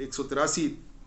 183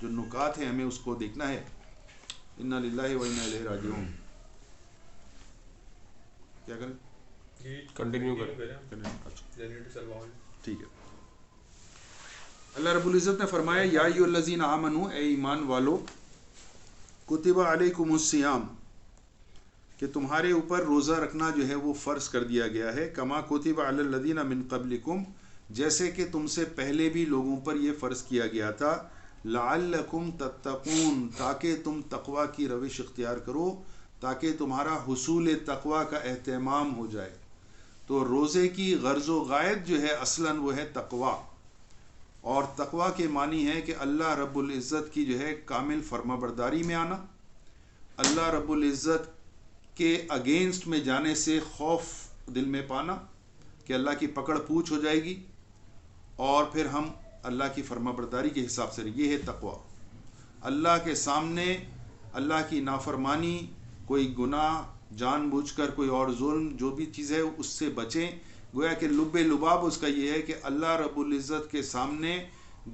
جو نکات ہیں ہمیں اس کو دیکھنا ہے. انا للہ و انا الیہ راجعون. کیا کریں؟ کنٹینیو کریں. ٹھیک ہے. اللہ رب العزت نے فرمایا یا ایھا الذین آمنوا، اے ایمان والو، کتب علیکم الصیام، کہ تمہارے اوپر روزہ رکھنا جو ہے وہ فرض کر دیا گیا ہے، کما کتب علی الذین من قبلکم، جیسے کہ تم سے پہلے بھی لوگوں پر یہ فرض کیا گیا تھا، لعلکم تتقون، تاکہ تم تقوی کی روش اختیار کرو، تاکہ تمہارا حصول تقوی کا اہتمام ہو جائے. تو روزے کی غرض و غایت جو ہے اصلاً وہ ہے تقوی، اور تقوی کے معنی ہے کہ اللہ رب العزت کی جو ہے کامل فرما برداری میں آنا، اللہ رب العزت کے اگینسٹ میں جانے سے خوف دل میں پانا کہ اللہ کی پکڑ پوچھ ہو جائے گی، اور پھر ہم اللہ کی فرما برداری کے حساب سے. یہ ہے تقوی. اللہ کے سامنے اللہ کی نافرمانی، کوئی گناہ جان بوجھ کر، کوئی اور ظلم، جو بھی چیز ہے اس سے بچیں. گویا کہ لب لباب اس کا یہ ہے کہ اللہ رب العزت کے سامنے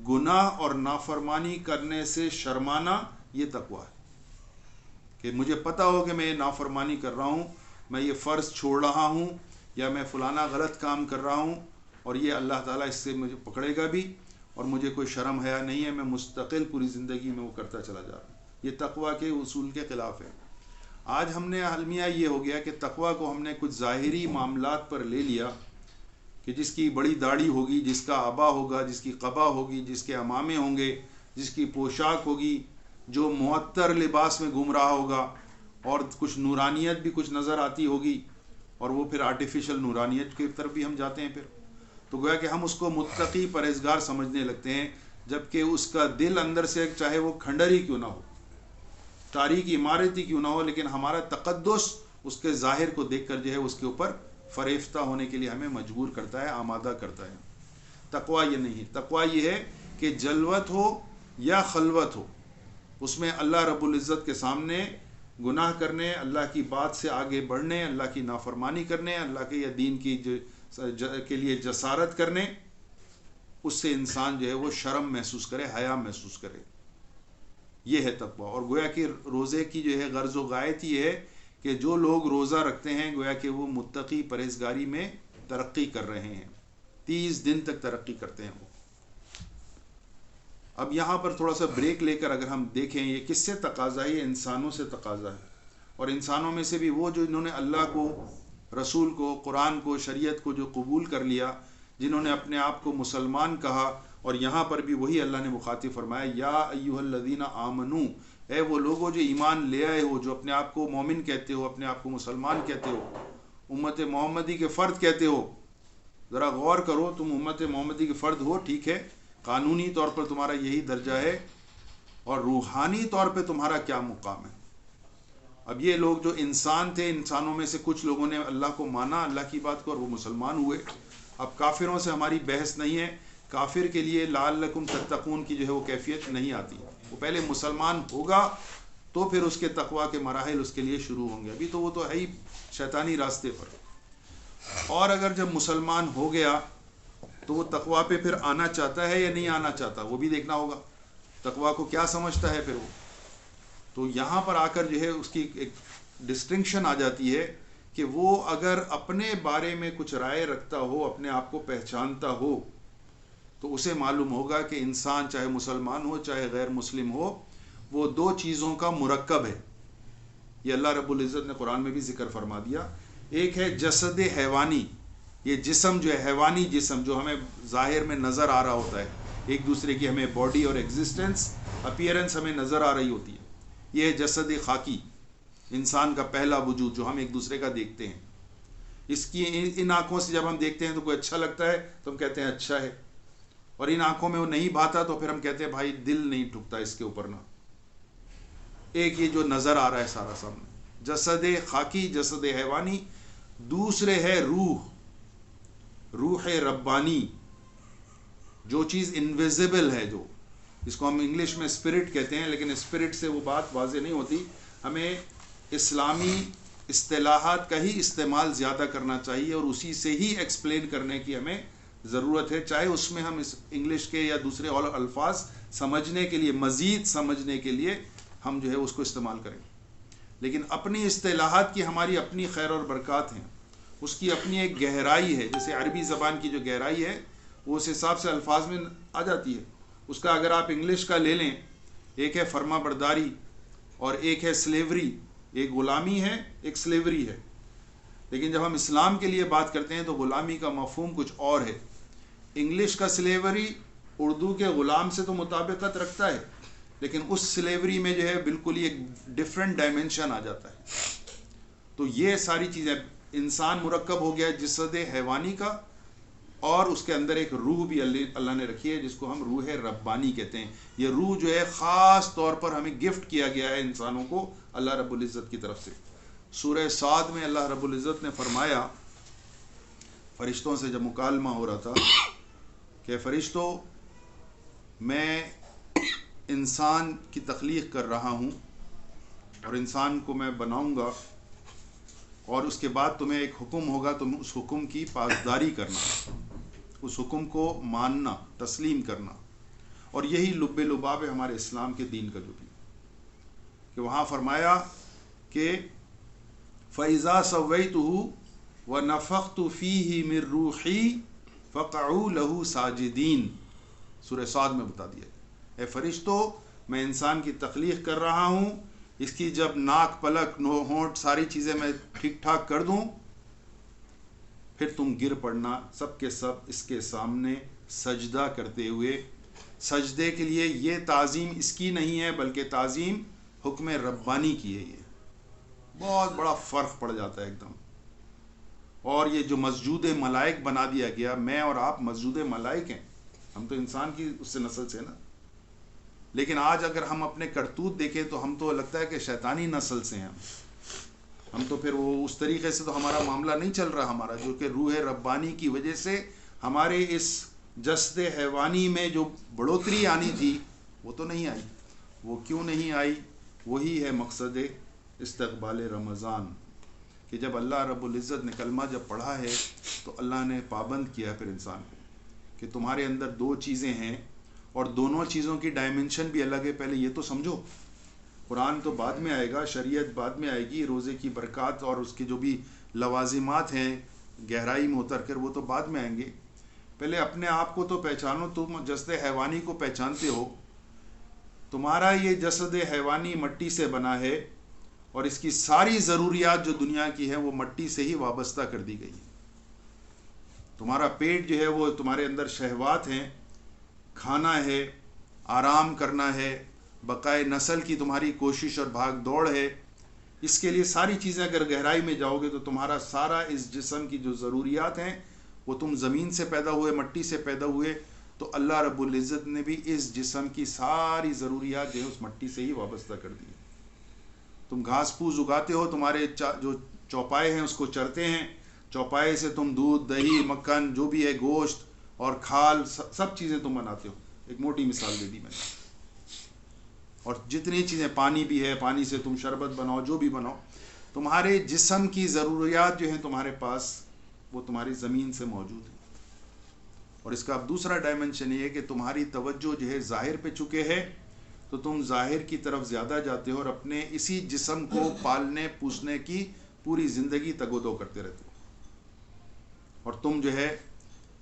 گناہ اور نافرمانی کرنے سے شرمانا، یہ تقوی ہے. کہ مجھے پتہ ہو کہ میں یہ نافرمانی کر رہا ہوں، میں یہ فرض چھوڑ رہا ہوں، یا میں فلانا غلط کام کر رہا ہوں، اور یہ اللہ تعالیٰ اس سے مجھے پکڑے گا بھی، اور مجھے کوئی شرم حیا نہیں ہے، میں مستقل پوری زندگی میں وہ کرتا چلا جا رہا ہوں. یہ تقوی کے اصول کے خلاف ہے. آج ہم نے المیہ یہ ہو گیا کہ تقوی کو ہم نے کچھ ظاہری معاملات پر لے لیا، کہ جس کی بڑی داڑھی ہوگی، جس کا عبا ہوگا، جس کی قبا ہوگی، جس کے عمامے ہوں گے، جس کی پوشاک ہوگی، جو معطر لباس میں گھوم رہا ہوگا، اور کچھ نورانیت بھی کچھ نظر آتی ہوگی، اور وہ پھر آرٹیفیشل نورانیت کی طرف بھی ہم جاتے ہیں. پھر تو گویا کہ ہم اس کو متقی پرہیزگار سمجھنے لگتے ہیں، جبکہ اس کا دل اندر سے چاہے وہ کھنڈر ہی کیوں نہ ہو، تاریخ عمارت ہی کیوں نہ ہو، لیکن ہمارا تقدس اس کے ظاہر کو دیکھ کر جو ہے اس کے اوپر فریفتہ ہونے کے لیے ہمیں مجبور کرتا ہے، آمادہ کرتا ہے. تقوی یہ نہیں ہے. تقوی یہ ہے کہ جلوت ہو یا خلوت ہو، اس میں اللہ رب العزت کے سامنے گناہ کرنے، اللہ کی بات سے آگے بڑھنے، اللہ کی نافرمانی کرنے، اللہ کے یا دین کی کے لیے جسارت کرنے، اس سے انسان جو ہے وہ شرم محسوس کرے، حیا محسوس کرے. یہ ہے تقوی. اور گویا کہ روزے کی جو ہے غرض و غایت یہ ہے کہ جو لوگ روزہ رکھتے ہیں گویا کہ وہ متقی پرہیزگاری میں ترقی کر رہے ہیں، 30 دن تک ترقی کرتے ہیں وہ. اب یہاں پر تھوڑا سا بریک لے کر اگر ہم دیکھیں یہ کس سے تقاضا ہے، یہ انسانوں سے تقاضا ہے. اور انسانوں میں سے بھی وہ جو انہوں نے اللہ کو، رسول کو، قرآن کو، شریعت کو جو قبول کر لیا، جنہوں نے اپنے آپ کو مسلمان کہا، اور یہاں پر بھی وہی اللہ نے مخاطب فرمایا یا ایھا الذین آمنو، اے وہ لوگوں جو ایمان لے آئے ہو، جو اپنے آپ کو مومن کہتے ہو، اپنے آپ کو مسلمان کہتے ہو، امت محمدی کے فرد کہتے ہو. ذرا غور کرو، تم امت محمدی کے فرد ہو، ٹھیک ہے، قانونی طور پر تمہارا یہی درجہ ہے، اور روحانی طور پہ تمہارا کیا مقام ہے. اب یہ لوگ جو انسان تھے، انسانوں میں سے کچھ لوگوں نے اللہ کو مانا، اللہ کی بات کو، اور وہ مسلمان ہوئے. اب کافروں سے ہماری بحث نہیں ہے. کافر کے لیے لعلکم تتقون کی جو ہے وہ کیفیت نہیں آتی. وہ پہلے مسلمان ہوگا تو پھر اس کے تقوی کے مراحل اس کے لیے شروع ہوں گے. ابھی تو وہ تو ہے ہی شیطانی راستے پر. اور اگر جب مسلمان ہو گیا تو وہ تقوی پہ پھر آنا چاہتا ہے یا نہیں آنا چاہتا، وہ بھی دیکھنا ہوگا. تقوی کو کیا سمجھتا ہے پھر وہ. تو یہاں پر آ کر جو ہے اس کی ایک ڈسٹنکشن آ جاتی ہے کہ وہ اگر اپنے بارے میں کچھ رائے رکھتا ہو، اپنے آپ کو پہچانتا ہو، تو اسے معلوم ہوگا کہ انسان چاہے مسلمان ہو چاہے غیر مسلم ہو، وہ دو چیزوں کا مرکب ہے. یہ اللہ رب العزت نے قرآن میں بھی ذکر فرما دیا. ایک ہے جسد حیوانی، یہ جسم جو ہے حیوانی جسم جو ہمیں ظاہر میں نظر آ رہا ہوتا ہے، ایک دوسرے کی ہمیں باڈی اور ایگزسٹنس، اپیرنس ہمیں نظر آ رہی ہوتی ہے. یہ ہے جسد خاکی، انسان کا پہلا وجود جو ہم ایک دوسرے کا دیکھتے ہیں. اس کی ان آنکھوں سے جب ہم دیکھتے ہیں تو کوئی اچھا لگتا ہے تو ہم کہتے ہیں اچھا ہے، اور ان آنکھوں میں وہ نہیں بھاتا تو پھر ہم کہتے ہیں بھائی دل نہیں ٹھکتا اس کے اوپر نا. ایک یہ جو نظر آ رہا ہے سارا سامنے، جسد خاکی، جسد حیوانی. دوسرے ہے روح ربانی، جو چیز انویزیبل ہے، جو اس کو ہم انگلش میں اسپرٹ کہتے ہیں، لیکن اسپرٹ سے وہ بات واضح نہیں ہوتی. ہمیں اسلامی اصطلاحات کا ہی استعمال زیادہ کرنا چاہیے اور اسی سے ہی ایکسپلین کرنے کی ہمیں ضرورت ہے، چاہے اس میں ہم اس انگلش کے یا دوسرے اور الفاظ سمجھنے کے لیے، مزید سمجھنے کے لیے ہم جو ہے اس کو استعمال کریں، لیکن اپنی اصطلاحات کی ہماری اپنی خیر اور برکات ہیں، اس کی اپنی ایک گہرائی ہے. جیسے عربی زبان کی جو گہرائی ہے وہ اس حساب سے الفاظ میں آ جاتی ہے. اس کا اگر آپ انگلش کا لے لیں، ایک ہے فرما برداری اور ایک ہے سلیوری، ایک غلامی ہے ایک سلیوری ہے. لیکن جب ہم اسلام کے لیے بات کرتے ہیں تو غلامی کا مفہوم کچھ اور ہے. انگلش کا سلیوری اردو کے غلام سے تو مطابقت رکھتا ہے، لیکن اس سلیوری میں جو ہے بالکل ہی ایک ڈفرینٹ ڈائمنشن آ جاتا ہے. تو یہ ساری چیزیں، انسان مرکب ہو گیا جسد حیوانی کا، اور اس کے اندر ایک روح بھی اللہ نے رکھی ہے جس کو ہم روح ربانی کہتے ہیں. یہ روح جو ہے خاص طور پر ہمیں گفٹ کیا گیا ہے انسانوں کو اللہ رب العزت کی طرف سے. سورہ صاد میں اللہ رب العزت نے فرمایا، فرشتوں سے جب مکالمہ ہو رہا تھا کہ فرشتوں، میں انسان کی تخلیق کر رہا ہوں اور انسان کو میں بناؤں گا، اور اس کے بعد تمہیں ایک حکم ہوگا، تم اس حکم کی پاسداری کرنا، اس حکم کو ماننا، تسلیم کرنا. اور یہی لب لباب ہے ہمارے اسلام کے دین کا جو بھی، کہ وہاں فرمایا کہ فَإِذَا سَوَّيْتُهُ وَنَفَخْتُ فِيهِ مِن رُوحِي فَقَعُوا لَهُ سَاجِدِينَ. سورہ صاد میں بتا دیا، اے فرشتو، میں انسان کی تخلیق کر رہا ہوں، اس کی جب ناک، پلک، ہونٹ، ساری چیزیں میں ٹھیک ٹھاک کر دوں، پھر تم گر پڑنا سب کے سب اس کے سامنے سجدہ کرتے ہوئے. سجدے کے لیے یہ تعظیم اس کی نہیں ہے بلکہ تعظیم حکم ربانی کی ہے. یہ بہت بڑا فرق پڑ جاتا ہے ایک دم. اور یہ جو مسجود ملائک بنا دیا گیا، میں اور آپ مسجود ملائک ہیں، ہم تو انسان کی اس سے نسل سے نا. لیکن آج اگر ہم اپنے کرتوت دیکھیں تو ہم تو لگتا ہے کہ شیطانی نسل سے ہیں ہم تو پھر وہ اس طریقے سے تو ہمارا معاملہ نہیں چل رہا ہمارا، جو کہ روح ربانی کی وجہ سے ہمارے اس جسد حیوانی میں جو بڑھوتری آنی تھی وہ تو نہیں آئی. وہ کیوں نہیں آئی؟ وہی ہے مقصد استقبال رمضان، کہ جب اللہ رب العزت نے کلمہ جب پڑھا ہے تو اللہ نے پابند کیا پھر انسان کو کہ تمہارے اندر دو چیزیں ہیں، اور دونوں چیزوں کی ڈائمنشن بھی الگ ہے. پہلے یہ تو سمجھو، قرآن تو بعد میں آئے گا، شریعت بعد میں آئے گی، روزے کی برکات اور اس کی جو بھی لوازمات ہیں گہرائی میں اتر کر وہ تو بعد میں آئیں گے. پہلے اپنے آپ کو تو پہچانو. تم جسد حیوانی کو پہچانتے ہو، تمہارا یہ جسد حیوانی مٹی سے بنا ہے، اور اس کی ساری ضروریات جو دنیا کی ہیں وہ مٹی سے ہی وابستہ کر دی گئی ہیں. تمہارا پیٹ جو ہے وہ تمہارے اندر شہوات ہیں، کھانا ہے، آرام کرنا ہے، بقائے نسل کی تمہاری کوشش اور بھاگ دوڑ ہے. اس کے لیے ساری چیزیں اگر گہرائی میں جاؤ گے تو تمہارا سارا اس جسم کی جو ضروریات ہیں وہ تم زمین سے پیدا ہوئے، مٹی سے پیدا ہوئے، تو اللہ رب العزت نے بھی اس جسم کی ساری ضروریات جو ہے اس مٹی سے ہی وابستہ کر دی. تم گھاس پھوس اگاتے ہو، تمہارے جو چوپائے ہیں اس کو چرتے ہیں، چوپائے سے تم دودھ، دہی، مکھن، جو بھی ہے، گوشت اور کھال، سب چیزیں تم بناتے ہو. ایک موٹی مثال دے دی میں نے. اور جتنی چیزیں، پانی بھی ہے، پانی سے تم شربت بناؤ، جو بھی بناؤ. تمہارے جسم کی ضروریات جو ہیں تمہارے پاس وہ تمہاری زمین سے موجود ہیں. اور اس کا اب دوسرا ڈائمنشن یہ ہے کہ تمہاری توجہ جو ہے ظاہر پہ چکے ہے تو تم ظاہر کی طرف زیادہ جاتے ہو اور اپنے اسی جسم کو پالنے پوسنے کی پوری زندگی تگ و دو کرتے رہتے ہو. اور تم جو ہے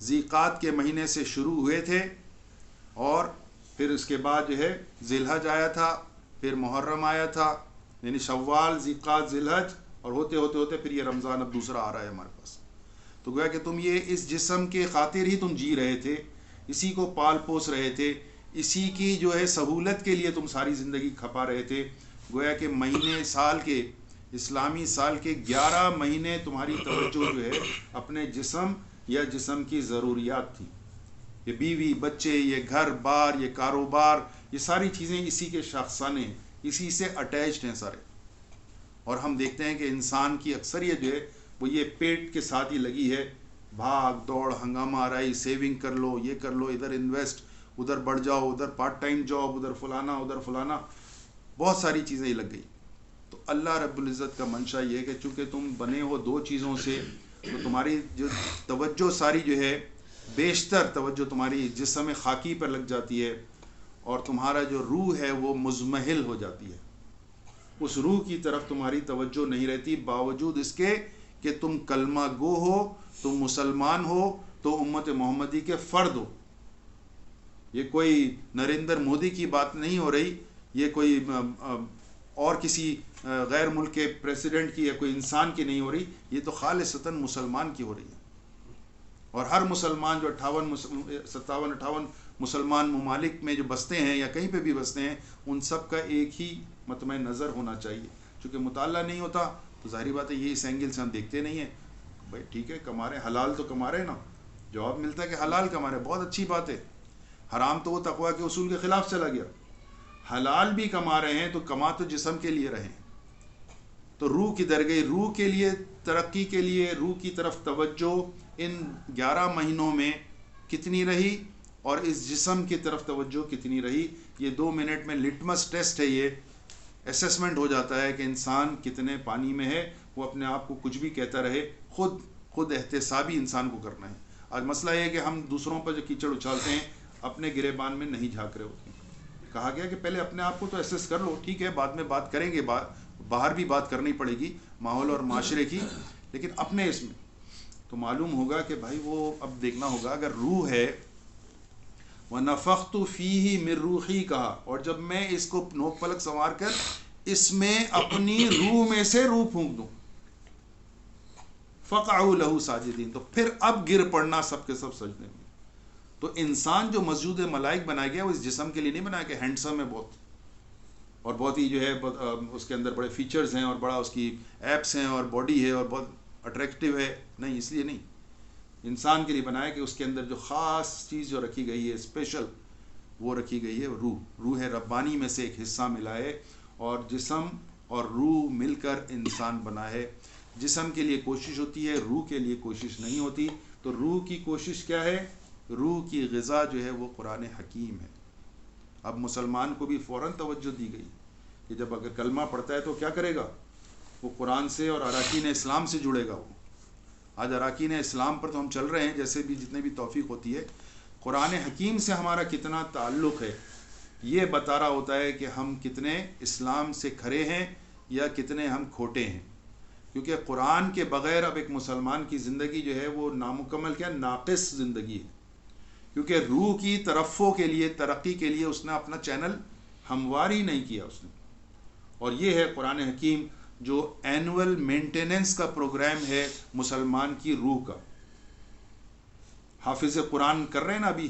ذیقات کے مہینے سے شروع ہوئے تھے، اور پھر اس کے بعد جو ہے ذی الحج آیا تھا، پھر محرم آیا تھا، یعنی شوال، ذیقات، ذی الحج، اور ہوتے ہوتے ہوتے پھر یہ رمضان اب دوسرا آ رہا ہے ہمارے پاس. تو گویا کہ تم یہ اس جسم کے خاطر ہی تم جی رہے تھے، اسی کو پال پوس رہے تھے، اسی کی جو ہے سہولت کے لیے تم ساری زندگی کھپا رہے تھے. گویا کہ مہینے سال کے، اسلامی سال کے 11 مہینے تمہاری توجہ جو ہے اپنے جسم یا جسم کی ضروریات تھی. یہ بیوی، بچے، یہ گھر بار، یہ کاروبار، یہ ساری چیزیں اسی کے شاخسانے ہیں، اسی سے اٹیچڈ ہیں سارے. اور ہم دیکھتے ہیں کہ انسان کی اکثریت جو ہے وہ یہ پیٹ کے ساتھ ہی لگی ہے. بھاگ دوڑ، ہنگامہ آرائی، سیونگ کر لو، یہ کر لو، ادھر انویسٹ، ادھر بڑھ جاؤ، ادھر پارٹ ٹائم جاب، ادھر فلانا، ادھر فلانا، بہت ساری چیزیں ہی لگ گئی. تو اللہ رب العزت کا منشا یہ ہے کہ چونکہ تم بنے ہو دو چیزوں سے، تو تمہاری جو توجہ ساری جو ہے بیشتر توجہ تمہاری جسم خاکی پر لگ جاتی ہے اور تمہارا جو روح ہے وہ مزمحل ہو جاتی ہے. اس روح کی طرف تمہاری توجہ نہیں رہتی، باوجود اس کے کہ تم کلمہ گو ہو، تم مسلمان ہو، تو امت محمدی کے فرد ہو. یہ کوئی نریندر مودی کی بات نہیں ہو رہی، یہ کوئی اور کسی غیر ملک کے پریزیڈنٹ کی یا کوئی انسان کی نہیں ہو رہی، یہ تو خالصتاً مسلمان کی ہو رہی ہے. اور ہر مسلمان جو 57-58 مسلمان ممالک میں جو بستے ہیں یا کہیں پہ بھی بستے ہیں، ان سب کا ایک ہی مطمع نظر ہونا چاہیے. چونکہ مطالعہ نہیں ہوتا تو ظاہری بات ہے یہ اس اینگل سے ہم دیکھتے نہیں ہیں. بھائی ٹھیک ہے، کما رہے ہیں حلال تو کما رہے ہیں نا، جواب ملتا ہے کہ حلال کما رہے ہیں، بہت اچھی بات ہے. حرام تو وہ تقویٰ کے اصول کے خلاف چلا گیا. حلال بھی کما رہے ہیں تو کما تو جسم کے لیے رہے ہیں. تو روح کی درگاہ، روح کے لیے ترقی کے لیے روح کی طرف توجہ ان 11 مہینوں میں کتنی رہی اور اس جسم کی طرف توجہ کتنی رہی. یہ 2 منٹ میں لٹمس ٹیسٹ ہے، یہ اسیسمنٹ ہو جاتا ہے کہ انسان کتنے پانی میں ہے. وہ اپنے آپ کو کچھ بھی کہتا رہے، خود احتسابی انسان کو کرنا ہے. آج مسئلہ یہ ہے کہ ہم دوسروں پر جو کیچڑ اچھالتے ہیں اپنے گریبان میں نہیں جھانک رہے ہوتے ہیں. کہا گیا کہ پہلے اپنے آپ کو تو ایسیس کر لو، ٹھیک ہے بعد میں بات کریں گے، باہر بھی بات کرنی پڑے گی ماحول اور معاشرے کی، لیکن اپنے اس میں تو معلوم ہوگا کہ بھائی وہ اب دیکھنا ہوگا. اگر روح ہے وَنَفَخْتُ فِيهِ مِن رُوحِي کہا، اور جب میں اس کو نوک پلک سنوار کر اس میں اپنی روح میں سے روح پھونک دوں، فَقَعُوا لَهُ سَاجِدِينَ، تو پھر اب گر پڑنا سب کے سب سجدے میں. تو انسان جو مسجود ملائک بنایا گیا وہ اس جسم کے لیے نہیں بنایا کہ ہینڈسم ہے بہت اور بہت ہی جو ہے اس کے اندر بڑے فیچرز ہیں اور بڑا اس کی ایپس ہیں اور باڈی ہے اور بہت اٹریکٹیو ہے. نہیں، اس لیے نہیں. انسان کے لیے بنایا کہ اس کے اندر جو خاص چیز جو رکھی گئی ہے اسپیشل، وہ رکھی گئی ہے روح ربانی میں سے ایک حصہ ملا ہے اور جسم اور روح مل کر انسان بنا ہے. جسم کے لیے کوشش ہوتی ہے، روح کے لیے کوشش نہیں ہوتی. تو روح کی کوشش کیا ہے؟ روح کی غذا جو ہے وہ قرآن حکیم ہے. اب مسلمان کو بھی فوراً توجہ دی گئی کہ جب اگر کلمہ پڑھتا ہے تو کیا کرے گا؟ وہ قرآن سے اور اراکین اسلام سے جڑے گا. وہ آج اراکین اسلام پر تو ہم چل رہے ہیں، جیسے بھی جتنے بھی توفیق ہوتی ہے. قرآن حکیم سے ہمارا کتنا تعلق ہے یہ بتا رہا ہوتا ہے کہ ہم کتنے اسلام سے کھرے ہیں یا کتنے ہم کھوٹے ہیں. کیونکہ قرآن کے بغیر اب ایک مسلمان کی زندگی جو ہے وہ نامکمل، کیا ناقص زندگی ہے. کیونکہ روح کی ترفع کے لیے، ترقی کے لیے اس نے اپنا چینل ہموار ہی نہیں کیا اس نے. اور یہ ہے قرآن حکیم جو اینول مینٹیننس کا پروگرام ہے مسلمان کی روح کا. حافظ قرآن کر رہے ہیں نا، ابھی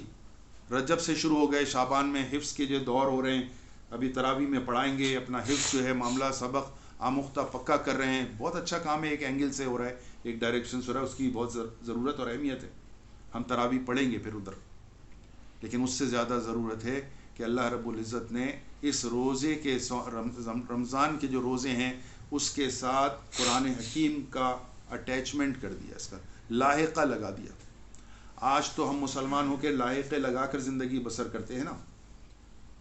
رجب سے شروع ہو گئے، شعبان میں حفظ کے جو دور ہو رہے ہیں، ابھی تراویح میں پڑھائیں گے. اپنا حفظ جو ہے معاملہ سبق آموختہ پکا کر رہے ہیں. بہت اچھا کام ہے، ایک اینگل سے ہو رہا ہے، ایک ڈائریکشن سے ہو رہا ہے. اس کی بہت ضرورت اور اہمیت ہے. ہم تراویح پڑھیں گے پھر ادھر، لیکن اس سے زیادہ ضرورت ہے کہ اللہ رب العزت نے اس روزے کے رمضان کے جو روزے ہیں اس کے ساتھ قرآن حکیم کا اٹیچمنٹ کر دیا، اس کا لاحقہ لگا دیا. آج تو ہم مسلمان ہو کے لاحقے لگا کر زندگی بسر کرتے ہیں نا.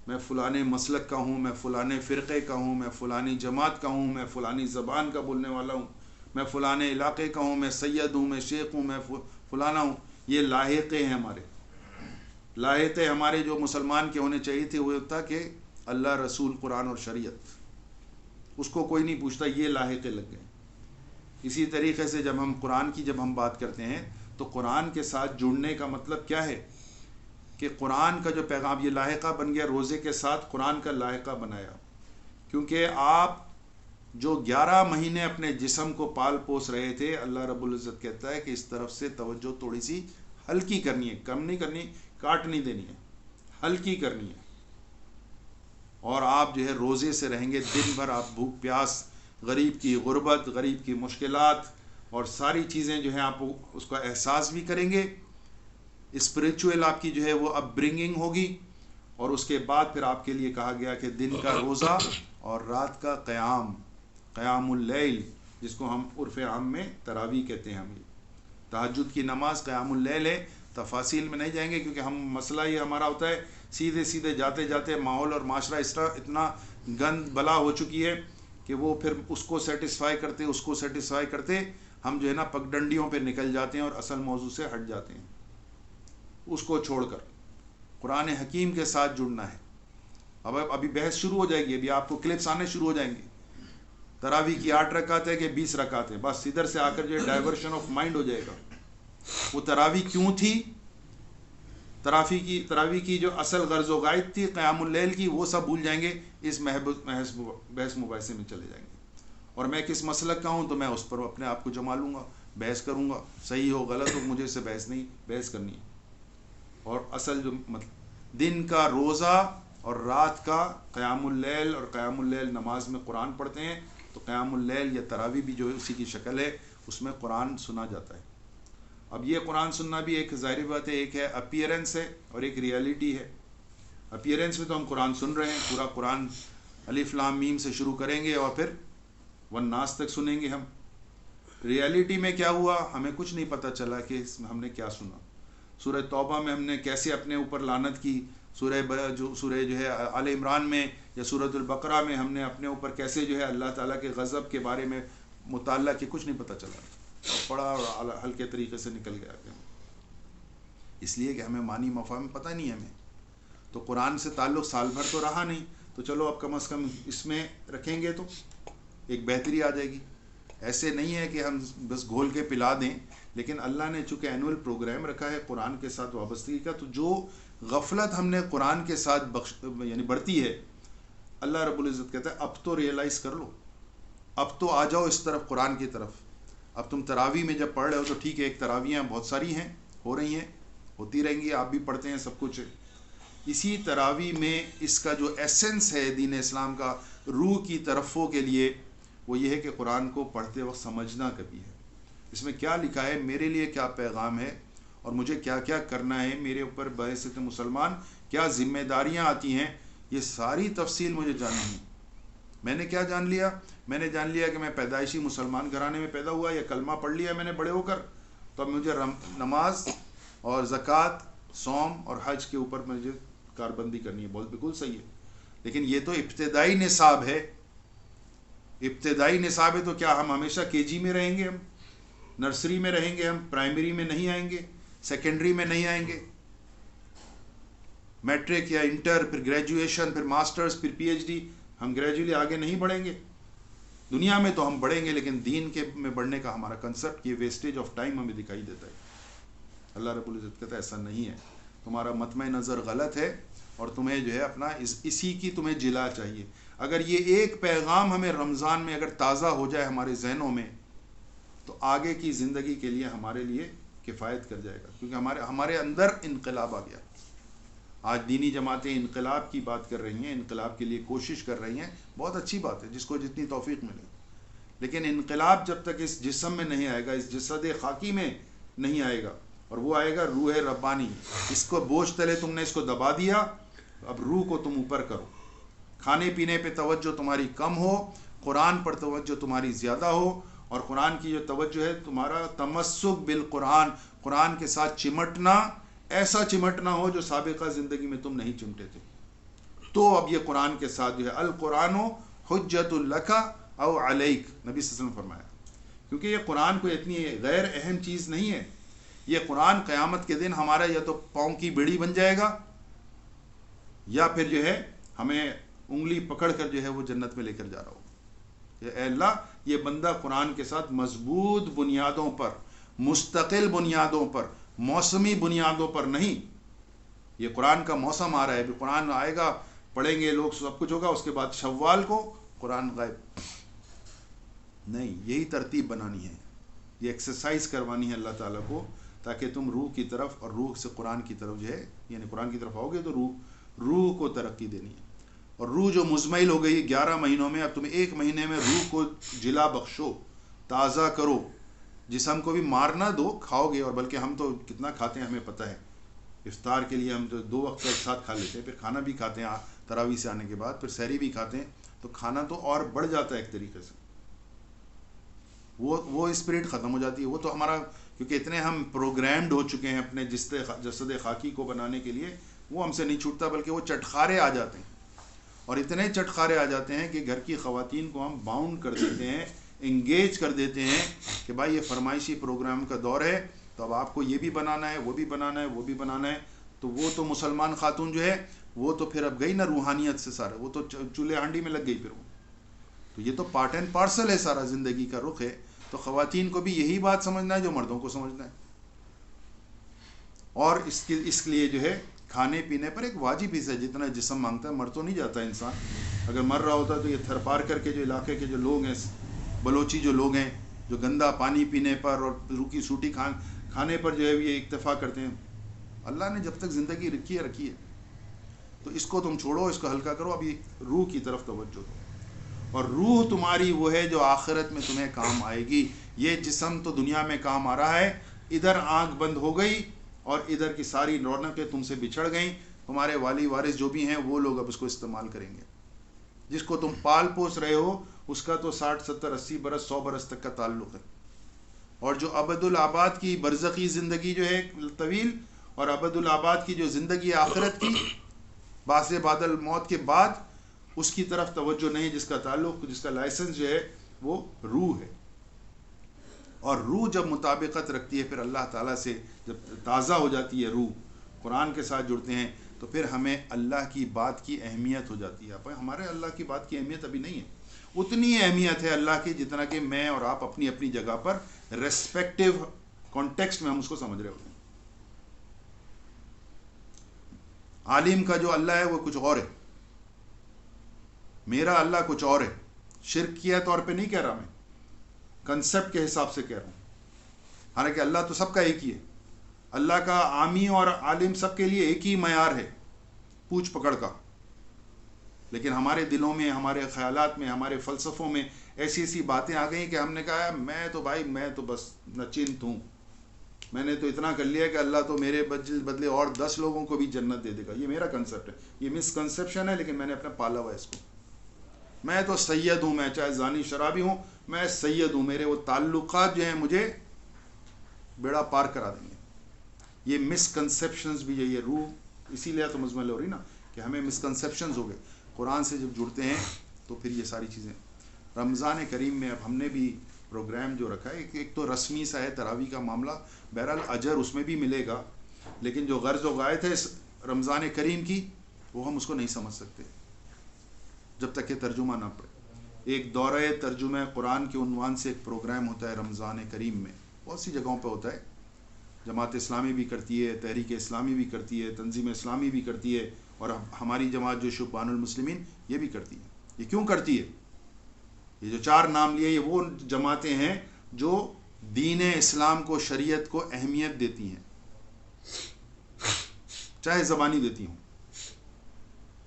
میں فلانے مسلک کا ہوں، میں فلانے فرقے کا ہوں، میں فلانی جماعت کا ہوں، میں فلانی زبان کا بولنے والا ہوں، میں فلانے علاقے کا ہوں، میں سید ہوں، میں شیخ ہوں، میں فلانا ہوں. یہ لاحقے ہیں ہمارے. لاحقے ہمارے جو مسلمان کے ہونے چاہیے تھے وہ ہوتا کہ اللہ، رسول، قرآن اور شریعت. اس کو کوئی نہیں پوچھتا، یہ لاحقے لگ گئے. اسی طریقے سے جب ہم قرآن کی بات کرتے ہیں تو قرآن کے ساتھ جڑنے کا مطلب کیا ہے کہ قرآن کا جو پیغام، یہ لاحقہ بن گیا. روزے کے ساتھ قرآن کا لاحقہ بنایا. کیونکہ آپ جو 11 مہینے اپنے جسم کو پال پوس رہے تھے، اللہ رب العزت کہتا ہے کہ اس طرف سے توجہ تھوڑی سی ہلکی کرنی ہے، کم نہیں کرنی، کاٹ نہیں دینی ہے، ہلکی کرنی ہے. اور آپ جو ہے روزے سے رہیں گے دن بھر. آپ بھوک پیاس، غریب کی غربت، غریب کی مشکلات اور ساری چیزیں جو ہیں آپ اس کا احساس بھی کریں گے. اسپریچول آپ کی جو ہے وہ اپ برنگنگ ہوگی. اور اس کے بعد پھر آپ کے لیے کہا گیا کہ دن کا روزہ اور رات کا قیام اللیل، جس کو ہم عرف عام میں تراویح کہتے ہیں. ہم تہجد کی نماز قیام اللیل ہے. تفاصیل میں نہیں جائیں گے کیونکہ ہم مسئلہ یہ ہمارا ہوتا ہے سیدھے جاتے جاتے ماحول اور معاشرہ اس طرح اتنا گند بلا ہو چکی ہے کہ وہ پھر اس کو سیٹسفائی کرتے ہم جو ہے نا پگڈنڈیوں پہ نکل جاتے ہیں اور اصل موضوع سے ہٹ جاتے ہیں. اس کو چھوڑ کر قرآن حکیم کے ساتھ جڑنا ہے. ابھی بحث شروع ہو جائے گی, ابھی آپ کو کلپس آنے شروع ہو جائیں گے. تراویح کی 8 رکعت ہے کہ 20 رکعت ہے, بس ادھر سے آ کر جو ہے ڈائیورشن آف مائنڈ ہو جائے گا. وہ تراویح کیوں تھی, تراویح کی جو اصل غرض و غائب تھی قیام اللیل کی, وہ سب بھول جائیں گے, اس بحث مباحثے میں چلے جائیں گے. اور میں کس مسلک کا ہوں تو میں اس پر اپنے آپ کو جما لوں گا, بحث کروں گا, صحیح ہو غلط ہو مجھے اس سے بحث کرنی ہے. اور اصل جو دن کا روزہ اور رات کا قیام اللیل, اور قیام اللیل نماز میں قرآن پڑھتے ہیں, تو قیام اللیل یا تراویح بھی جو اسی کی شکل ہے, اس میں قرآن سنا جاتا ہے. اب یہ قرآن سننا بھی ایک ظاہری بات ہے, ایک ہے اپیئرنس ہے اور ایک ریئلٹی ہے. اپیئرنس میں تو ہم قرآن سن رہے ہیں, پورا قرآن الف لام میم سے شروع کریں گے اور پھر والناس تک سنیں گے ہم. ریئلٹی میں کیا ہوا ہمیں کچھ نہیں پتہ چلا کہ اس میں ہم نے کیا سنا. سورہ توبہ میں ہم نے کیسے اپنے اوپر لعنت کی, سورہ جو ہے آل عمران میں یا سورۃ البقرہ میں ہم نے اپنے اوپر کیسے جو ہے اللہ تعالیٰ کے غضب کے بارے میں مطالعہ کی, کچھ نہیں پتہ چلا, پڑھا اور ہلکے طریقے سے نکل گیا. اس لیے کہ ہمیں معنی مفاہیم پتہ نہیں ہے ہمیں. تو قرآن سے تعلق سال بھر تو رہا نہیں, تو چلو اب کم از کم اس میں رکھیں گے تو ایک بہتری آ جائے گی. ایسے نہیں ہے کہ ہم بس گھول کے پلا دیں, لیکن اللہ نے چونکہ اینول پروگرام رکھا ہے قرآن کے ساتھ وابستگی کا, تو جو غفلت ہم نے قرآن کے ساتھ یعنی بڑھتی ہے, اللہ رب العزت کہتا ہے اب تو ریئلائز کر لو, اب تو آ جاؤ اس طرف قرآن کی طرف. اب تم تراویح میں جب پڑھ رہے ہو تو ٹھیک ہے, ایک تراویحیں بہت ساری ہیں, ہو رہی ہیں, ہوتی رہیں گی, آپ بھی پڑھتے ہیں, سب کچھ ہے. اسی تراویح میں اس کا جو ایسنس ہے دین اسلام کا, روح کی طرفوں کے لیے, وہ یہ ہے کہ قرآن کو پڑھتے وقت سمجھنا کبھی ہے, اس میں کیا لکھا ہے, میرے لیے کیا پیغام ہے, اور مجھے کیا کیا کرنا ہے, میرے اوپر بحیثیت مسلمان کیا ذمہ داریاں آتی ہیں, یہ ساری تفصیل مجھے جاننی ہے. میں نے کیا جان لیا, میں نے جان لیا کہ میں پیدائشی مسلمان گھرانے میں پیدا ہوا, یا کلمہ پڑھ لیا میں نے بڑے ہو کر, تو اب مجھے نماز اور زکوٰۃ, صوم اور حج کے اوپر مجھے کاربندی کرنی ہے. بہت بالکل صحیح ہے, لیکن یہ تو ابتدائی نصاب ہے. ابتدائی نصاب ہے تو کیا ہم ہمیشہ کے جی میں رہیں گے, ہم نرسری میں رہیں گے, ہم پرائمری میں نہیں آئیں گے, سیکنڈری میں نہیں آئیں گے, میٹرک یا انٹر, پھر گریجویشن, پھر ماسٹرز, پھر پی ایچ ڈی, ہم گریجولی آگے نہیں بڑھیں گے. دنیا میں تو ہم بڑھیں گے, لیکن دین کے میں بڑھنے کا ہمارا کنسپٹ, یہ ویسٹیج آف ٹائم ہمیں دکھائی دیتا ہے. اللہ رب العزت کہتا ہے ایسا نہیں ہے, تمہارا مطمع نظر غلط ہے, اور تمہیں جو ہے اپنا اسی کی تمہیں جلا چاہیے. اگر یہ ایک پیغام ہمیں رمضان میں اگر تازہ ہو جائے ہمارے ذہنوں میں, تو آگے کی زندگی کے لیے ہمارے لیے کفایت کر جائے گا, کیونکہ ہمارے اندر انقلاب آ گیا. آج دینی جماعتیں انقلاب کی بات کر رہی ہیں, انقلاب کے لیے کوشش کر رہی ہیں, بہت اچھی بات ہے, جس کو جتنی توفیق ملے. لیکن انقلاب جب تک اس جسم میں نہیں آئے گا, اس جسد خاکی میں نہیں آئے گا, اور وہ آئے گا روح ربانی. اس کو بوجھ تلے تم نے اس کو دبا دیا, اب روح کو تم اوپر کرو. کھانے پینے پہ توجہ تمہاری کم ہو, قرآن پر توجہ تمہاری زیادہ ہو, اور قرآن کی جو توجہ ہے تمہارا تمسک بالقرآن, قرآن کے ساتھ چمٹنا, ایسا چمٹنا ہو جو سابقہ زندگی میں تم نہیں چمٹے تھے. تو اب یہ قرآن کے ساتھ جو ہے القرآن حجت لک او علیک, نبی صلی اللہ علیہ وسلم فرمایا. کیونکہ یہ قرآن کوئی اتنی غیر اہم چیز نہیں ہے. یہ قرآن قیامت کے دن ہمارا یا تو پاؤں کی بیڑی بن جائے گا, یا پھر جو ہے ہمیں انگلی پکڑ کر جو ہے وہ جنت میں لے کر جا رہا ہو. اے اللہ, یہ بندہ قرآن کے ساتھ مضبوط بنیادوں پر, مستقل بنیادوں پر, موسمی بنیادوں پر نہیں. یہ قرآن کا موسم آ رہا ہے, قرآن آئے گا, پڑھیں گے لوگ, سب کچھ ہوگا, اس کے بعد شوال کو قرآن غائب نہیں. یہی ترتیب بنانی ہے, یہ ایکسرسائز کروانی ہے اللہ تعالیٰ کو, تاکہ تم روح کی طرف اور روح سے قرآن کی طرف جو ہے, یعنی قرآن کی طرف آؤ گے تو روح کو ترقی دینی ہے. اور روح جو مزمل ہو گئی 11 مہینوں میں, اب تم 1 مہینے میں روح کو جلا بخشو, تازہ کرو. جسم کو بھی مارنا دو, کھاؤ گے, اور بلکہ ہم تو کتنا کھاتے ہیں ہمیں پتہ ہے. افطار کے لیے ہم تو 2 وقت ایک ساتھ کھا لیتے ہیں, پھر کھانا بھی کھاتے ہیں تراویح سے آنے کے بعد, پھر سحری بھی کھاتے ہیں, تو کھانا تو اور بڑھ جاتا ہے ایک طریقے سے. وہ اسپرٹ ختم ہو جاتی ہے. وہ تو ہمارا, کیونکہ اتنے ہم پروگرامڈ ہو چکے ہیں اپنے جسد خاکی کو بنانے کے لیے, وہ ہم سے نہیں چھوٹتا, بلکہ وہ چٹخارے آ جاتے ہیں. اور اتنے چٹخارے آ جاتے ہیں کہ گھر کی خواتین کو ہم باؤنڈ کر دیتے ہیں, انگیج کر دیتے ہیں کہ بھائی یہ فرمائشی پروگرام کا دور ہے, تو اب آپ کو یہ بھی بنانا ہے، وہ بھی بنانا ہے، وہ بھی بنانا ہے، تو وہ تو مسلمان خاتون جو ہے وہ تو پھر اب گئی نا روحانیت سے سارا، وہ تو چولہے ہانڈی میں لگ گئی پھر وہ. تو یہ تو پارٹ اینڈ پارسل ہے سارا زندگی کا رخ ہے. تو خواتین کو بھی یہی بات سمجھنا ہے جو مردوں کو سمجھنا ہے. اور اس لیے جو ہے کھانے پینے پر ایک واجب حصہ ہے، جتنا جسم مانگتا ہے. مر تو نہیں جاتا انسان، اگر مر رہا ہوتا تو یہ تھر پار کر کے جو علاقے کے جو لوگ ہیں بلوچی جو لوگ ہیں جو گندا پانی پینے پر اور روکی سوٹی کھانے پر جو ہے یہ اکتفا کرتے ہیں. اللہ نے جب تک زندگی رکھی ہے. تو اس کو تم چھوڑو، اس کو ہلکا کرو. ابھی روح کی طرف توجہ دو، اور روح تمہاری وہ ہے جو آخرت میں تمہیں کام آئے گی. یہ جسم تو دنیا میں کام آ رہا ہے، ادھر آنکھ بند ہو گئی اور ادھر کی ساری رونقیں تم سے بچھڑ گئیں. تمہارے والی وارث جو بھی ہیں وہ لوگ اب اس کو استعمال کریں گے. جس کو تم پال پوس رہے ہو اس کا تو 60 70 80 برس 100 برس تک کا تعلق ہے. اور جو ابد الآباد کی برزخی زندگی جو ہے طویل، اور ابد الآباد کی جو زندگی آخرت کی بعث بعد الموت کے بعد، اس کی طرف توجہ نہیں، جس کا تعلق، جس کا لائسنس جو ہے وہ روح ہے. اور روح جب مطابقت رکھتی ہے پھر اللہ تعالیٰ سے، جب تازہ ہو جاتی ہے روح، قرآن کے ساتھ جڑتے ہیں، تو پھر ہمیں اللہ کی بات کی اہمیت ہو جاتی ہے. ہمارے اللہ کی بات کی اہمیت ابھی نہیں ہے. اتنی اہمیت ہے اللہ کی جتنا کہ میں اور آپ اپنی اپنی جگہ پر ریسپیکٹیو کانٹیکسٹ میں ہم اس کو سمجھ رہے ہوتے ہیں. عالم کا جو اللہ ہے وہ کچھ اور ہے، میرا اللہ کچھ اور ہے. شرک کیا طور پہ نہیں کہہ رہا، میں کنسپٹ کے حساب سے کہہ رہا ہوں. حالانکہ اللہ تو سب کا ایک ہی ہے. اللہ کا عامی اور عالم سب کے لیے ایک ہی معیار ہے، پوچھ پکڑ کا. لیکن ہمارے دلوں میں، ہمارے خیالات میں، ہمارے فلسفوں میں ایسی ایسی باتیں آ گئیں کہ ہم نے کہا میں تو بس نچنت ہوں، میں نے تو اتنا کر لیا کہ اللہ تو میرے بدلے اور 10 لوگوں کو بھی جنت دے دے گا. یہ میرا کنسپٹ ہے، یہ مسکنسیپشن ہے، لیکن میں نے اپنا پالا ہوا ہے اس کو. میں تو سید ہوں، میں چاہے زانی شرابی ہوں، میں سید ہوں. میرے وہ تعلقات جو ہیں مجھے بیڑا پار کرا دیں گے. یہ مسکنسیپشنز بھی ہے. یہ روح اسی لیے تو مزمل ہو رہی نا کہ ہمیں مسکنسیپشنز ہو گئے. قرآن سے جب جڑتے ہیں تو پھر یہ ساری چیزیں. رمضان کریم میں اب ہم نے بھی پروگرام جو رکھا ہے، ایک تو رسمی سا ہے تراویح کا معاملہ، بہرحال اجر اس میں بھی ملے گا، لیکن جو غرض و غایت ہے اس رمضان کریم کی وہ ہم اس کو نہیں سمجھ سکتے جب تک کہ ترجمہ نہ پڑے. ایک دورہ ترجمہ قرآن کے عنوان سے ایک پروگرام ہوتا ہے رمضان کریم میں، بہت سی جگہوں پہ ہوتا ہے. جماعت اسلامی بھی کرتی ہے، تحریک اسلامی بھی کرتی ہے، تنظیم اسلامی بھی کرتی ہے، اور ہماری جماعت جو شبان المسلمین یہ بھی کرتی ہے. یہ کیوں کرتی ہے؟ یہ جو 4 نام لیے یہ وہ جماعتیں ہیں جو دین اسلام کو، شریعت کو اہمیت دیتی ہیں، چاہے زبانی دیتی ہوں.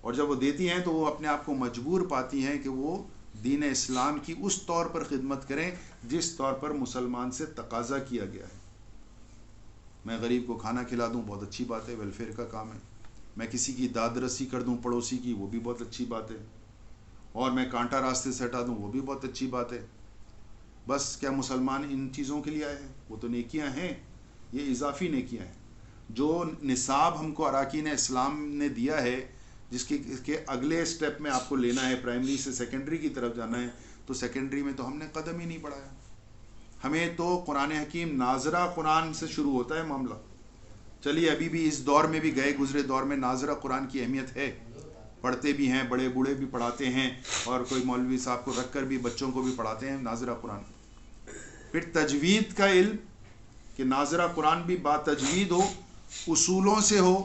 اور جب وہ دیتی ہیں تو وہ اپنے آپ کو مجبور پاتی ہیں کہ وہ دین اسلام کی اس طور پر خدمت کریں جس طور پر مسلمان سے تقاضا کیا گیا ہے. میں غریب کو کھانا کھلا دوں، بہت اچھی بات ہے، ویلفیئر کا کام ہے. میں کسی کی داد رسی کر دوں پڑوسی کی، وہ بھی بہت اچھی بات ہے. اور میں کانٹا راستے سے ہٹا دوں، وہ بھی بہت اچھی بات ہے. بس کیا مسلمان ان چیزوں کے لیے آئے ہیں؟ وہ تو نیکیاں ہیں، یہ اضافی نیکیاں ہیں. جو نصاب ہم کو اراکین اسلام نے دیا ہے، جس کے اگلے سٹیپ میں آپ کو لینا ہے، پرائمری سے سیکنڈری کی طرف جانا ہے، تو سیکنڈری میں تو ہم نے قدم ہی نہیں بڑھایا. ہمیں تو قرآن حکیم ناظرہ قرآن سے شروع ہوتا ہے معاملہ. چلیے ابھی بھی اس دور میں بھی، گئے گزرے دور میں ناظرہ قرآن کی اہمیت ہے، پڑھتے بھی ہیں، بڑے بوڑھے بھی پڑھاتے ہیں، اور کوئی مولوی صاحب کو رکھ کر بھی بچوں کو بھی پڑھاتے ہیں ناظرہ قرآن. پھر تجوید کا علم کہ ناظرہ قرآن بھی با تجوید ہو، اصولوں سے ہو،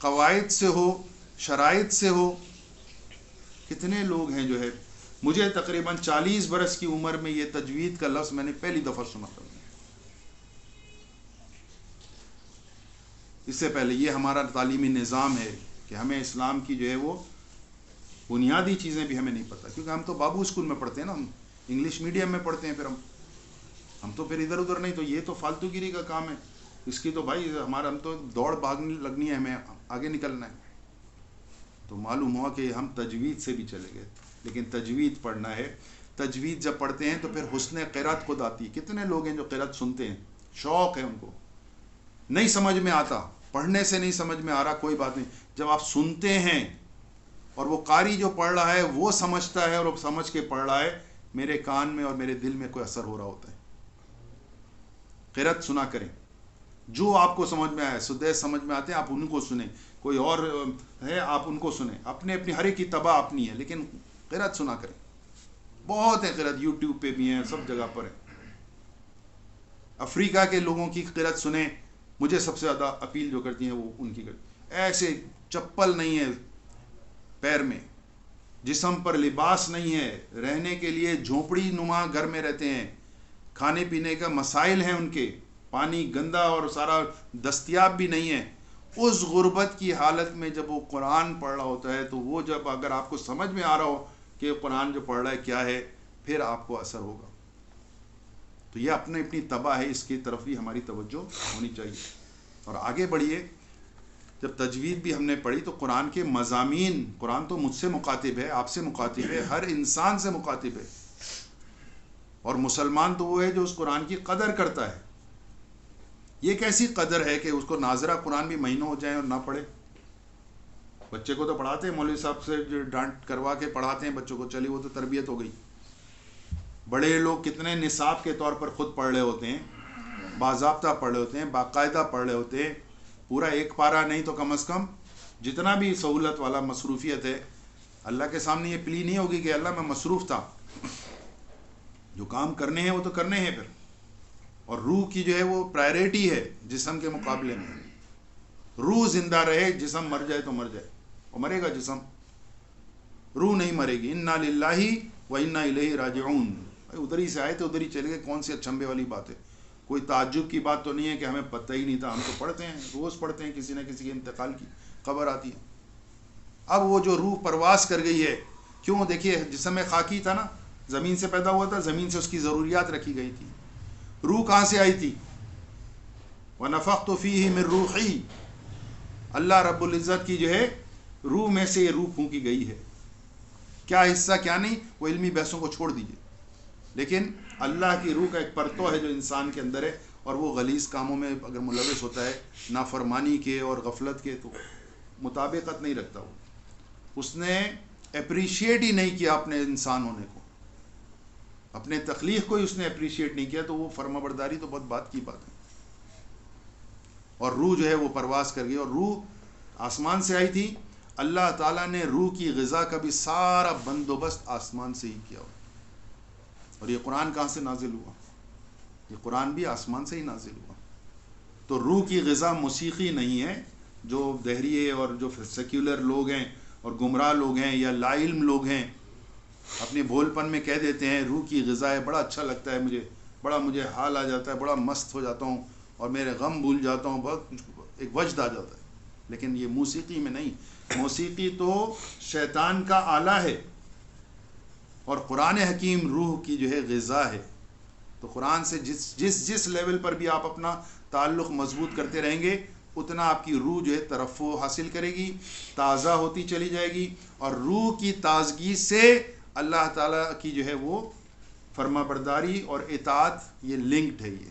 قواعد سے ہو، شرائط سے ہو. کتنے لوگ ہیں جو ہے، مجھے تقریباً 40 برس کی عمر میں یہ تجوید کا لفظ میں نے پہلی دفعہ سنا تھا. اس سے پہلے یہ ہمارا تعلیمی نظام ہے کہ ہمیں اسلام کی جو ہے وہ بنیادی چیزیں بھی ہمیں نہیں پتہ، کیونکہ ہم تو بابو اسکول میں پڑھتے ہیں نا، ہم انگلش میڈیم میں پڑھتے ہیں. پھر ہم تو پھر ادھر ادھر نہیں. تو یہ تو فالتو گیری کا کام ہے. اس کی تو بھائی ہم تو دوڑ بھاگنے لگنی ہے، ہمیں آگے نکلنا ہے. تو معلوم ہوا کہ ہم تجوید سے بھی چلے گئے. لیکن تجوید پڑھنا ہے. تجوید جب پڑھتے ہیں تو پھر حسن قرات خود آتی ہے. کتنے لوگ ہیں جو قرات سنتے ہیں، شوق ہے ان کو، نہیں سمجھ میں آتا، پڑھنے سے نہیں سمجھ میں آ رہا، کوئی بات نہیں. جب آپ سنتے ہیں اور وہ قاری جو پڑھ رہا ہے وہ سمجھتا ہے اور وہ سمجھ کے پڑھ رہا ہے، میرے کان میں اور میرے دل میں کوئی اثر ہو رہا ہوتا ہے. قرات سنا کریں. جو آپ کو سمجھ میں آئے، سدیس سمجھ میں آتے ہیں آپ ان کو سنیں، کوئی اور ہے آپ ان کو سنیں، اپنے اپنی ہر ایک کی تباہ اپنی ہے، لیکن قرأت سنا کریں. بہت ہے قرأت، یوٹیوب پہ بھی ہیں، سب جگہ پر ہے. افریقہ کے لوگوں کی قرأت سنیں، مجھے سب سے زیادہ اپیل جو کرتی ہیں وہ ان کی کرتی. ایسے چپل نہیں ہے پیر میں، جسم پر لباس نہیں ہے، رہنے کے لیے جھونپڑی نما گھر میں رہتے ہیں، کھانے پینے کا مسائل ہیں ان کے، پانی گندا اور سارا دستیاب بھی نہیں ہے. اس غربت کی حالت میں جب وہ قرآن پڑھ رہا ہوتا ہے تو وہ جب اگر آپ کو سمجھ میں آ رہا ہو کہ قرآن جو پڑھ رہا ہے کیا ہے، پھر آپ کو اثر ہوگا. تو یہ اپنی تباہ ہے، اس کی طرف بھی ہماری توجہ ہونی چاہیے. اور آگے بڑھیے. جب تجوید بھی ہم نے پڑھی تو قرآن کے مضامین، قرآن تو مجھ سے مخاطب ہے، آپ سے مخاطب ہے، ہر انسان سے مخاطب ہے. اور مسلمان تو وہ ہے جو اس قرآن کی قدر کرتا ہے. یہ کیسی قدر ہے کہ اس کو ناظرہ قرآن بھی مہینوں ہو جائیں اور نہ پڑھے. بچے کو تو پڑھاتے ہیں، مولوی صاحب سے جو ڈانٹ کروا کے پڑھاتے ہیں بچوں کو، چلی وہ تو تربیت ہو گئی. بڑے لوگ کتنے نصاب کے طور پر خود پڑھ رہے ہوتے ہیں، باضابطہ پڑھ رہے ہوتے ہیں، باقاعدہ پڑھ رہے ہوتے ہیں، پورا ایک پارہ نہیں تو کم از کم جتنا بھی سہولت والا مصروفیت ہے. اللہ کے سامنے یہ پلی نہیں ہوگی کہ اللہ میں مصروف تھا. جو کام کرنے ہیں وہ تو کرنے ہیں پھر. اور روح کی جو ہے وہ پرائرٹی ہے جسم کے مقابلے میں. روح زندہ رہے، جسم مر جائے تو مر جائے، اور مرے گا جسم، روح نہیں مرے گی. انا للہ و انا الیہ راجعون. ادھر ہی سے آئے تھے ادھر ہی چلے گئے، کون سی اچھمبے والی بات ہے؟ کوئی تعجب کی بات تو نہیں ہے کہ ہمیں پتہ ہی نہیں تھا. ہم تو پڑھتے ہیں، روز پڑھتے ہیں، کسی نہ کسی کے انتقال کی خبر آتی ہے. اب وہ جو روح پرواز کر گئی ہے، کیوں؟ دیکھیے جسم خاکی تھا نا، زمین سے پیدا ہوا تھا، زمین سے اس کی ضروریات رکھی گئی تھی. روح کہاں سے آئی تھی؟ وَنَفَخْتُ فِيهِ مِن رُوحِي. اللہ رب العزت کی جو ہے روح میں سے یہ روح پھونکی گئی ہے. کیا حصہ کیا نہیں، وہ علمی بحثوں کو چھوڑ دیجئے، لیکن اللہ کی روح کا ایک پرتو ہے جو انسان کے اندر ہے، اور وہ غلیظ کاموں میں اگر ملوث ہوتا ہے، نافرمانی کے اور غفلت کے، تو مطابقت نہیں رکھتا. اس نے اپریشیٹ ہی نہیں کیا اپنے انسان ہونے کو، اپنے تخلیق کو ہی اس نے اپریشیٹ نہیں کیا، تو وہ فرما برداری تو بہت بات کی بات ہے. اور روح جو ہے وہ پرواز کر گئی، اور روح آسمان سے آئی تھی. اللہ تعالیٰ نے روح کی غذا کا بھی سارا بندوبست آسمان سے ہی کیا. اور یہ قرآن کہاں سے نازل ہوا؟ یہ قرآن بھی آسمان سے ہی نازل ہوا. تو روح کی غذا موسیقی نہیں ہے. جو دہریے اور جو سیکولر لوگ ہیں اور گمراہ لوگ ہیں یا لا علم لوگ ہیں، اپنے بھول پن میں کہہ دیتے ہیں روح کی غذا ہے، بڑا اچھا لگتا ہے مجھے، بڑا مجھے حال آ جاتا ہے، بڑا مست ہو جاتا ہوں اور میرے غم بھول جاتا ہوں، بہت ایک وجد آ جاتا ہے. لیکن یہ موسیقی میں نہیں. موسیقی تو شیطان کا آلہ ہے، اور قرآن حکیم روح کی جو ہے غذا ہے. تو قرآن سے جس لیول پر بھی آپ اپنا تعلق مضبوط کرتے رہیں گے، اتنا آپ کی روح جو ہے ترفع حاصل کرے گی، تازہ ہوتی چلی جائے گی. اور روح کی تازگی سے اللہ تعالیٰ کی جو ہے وہ فرما برداری اور اطاعت یہ لنکڈ ہے. یہ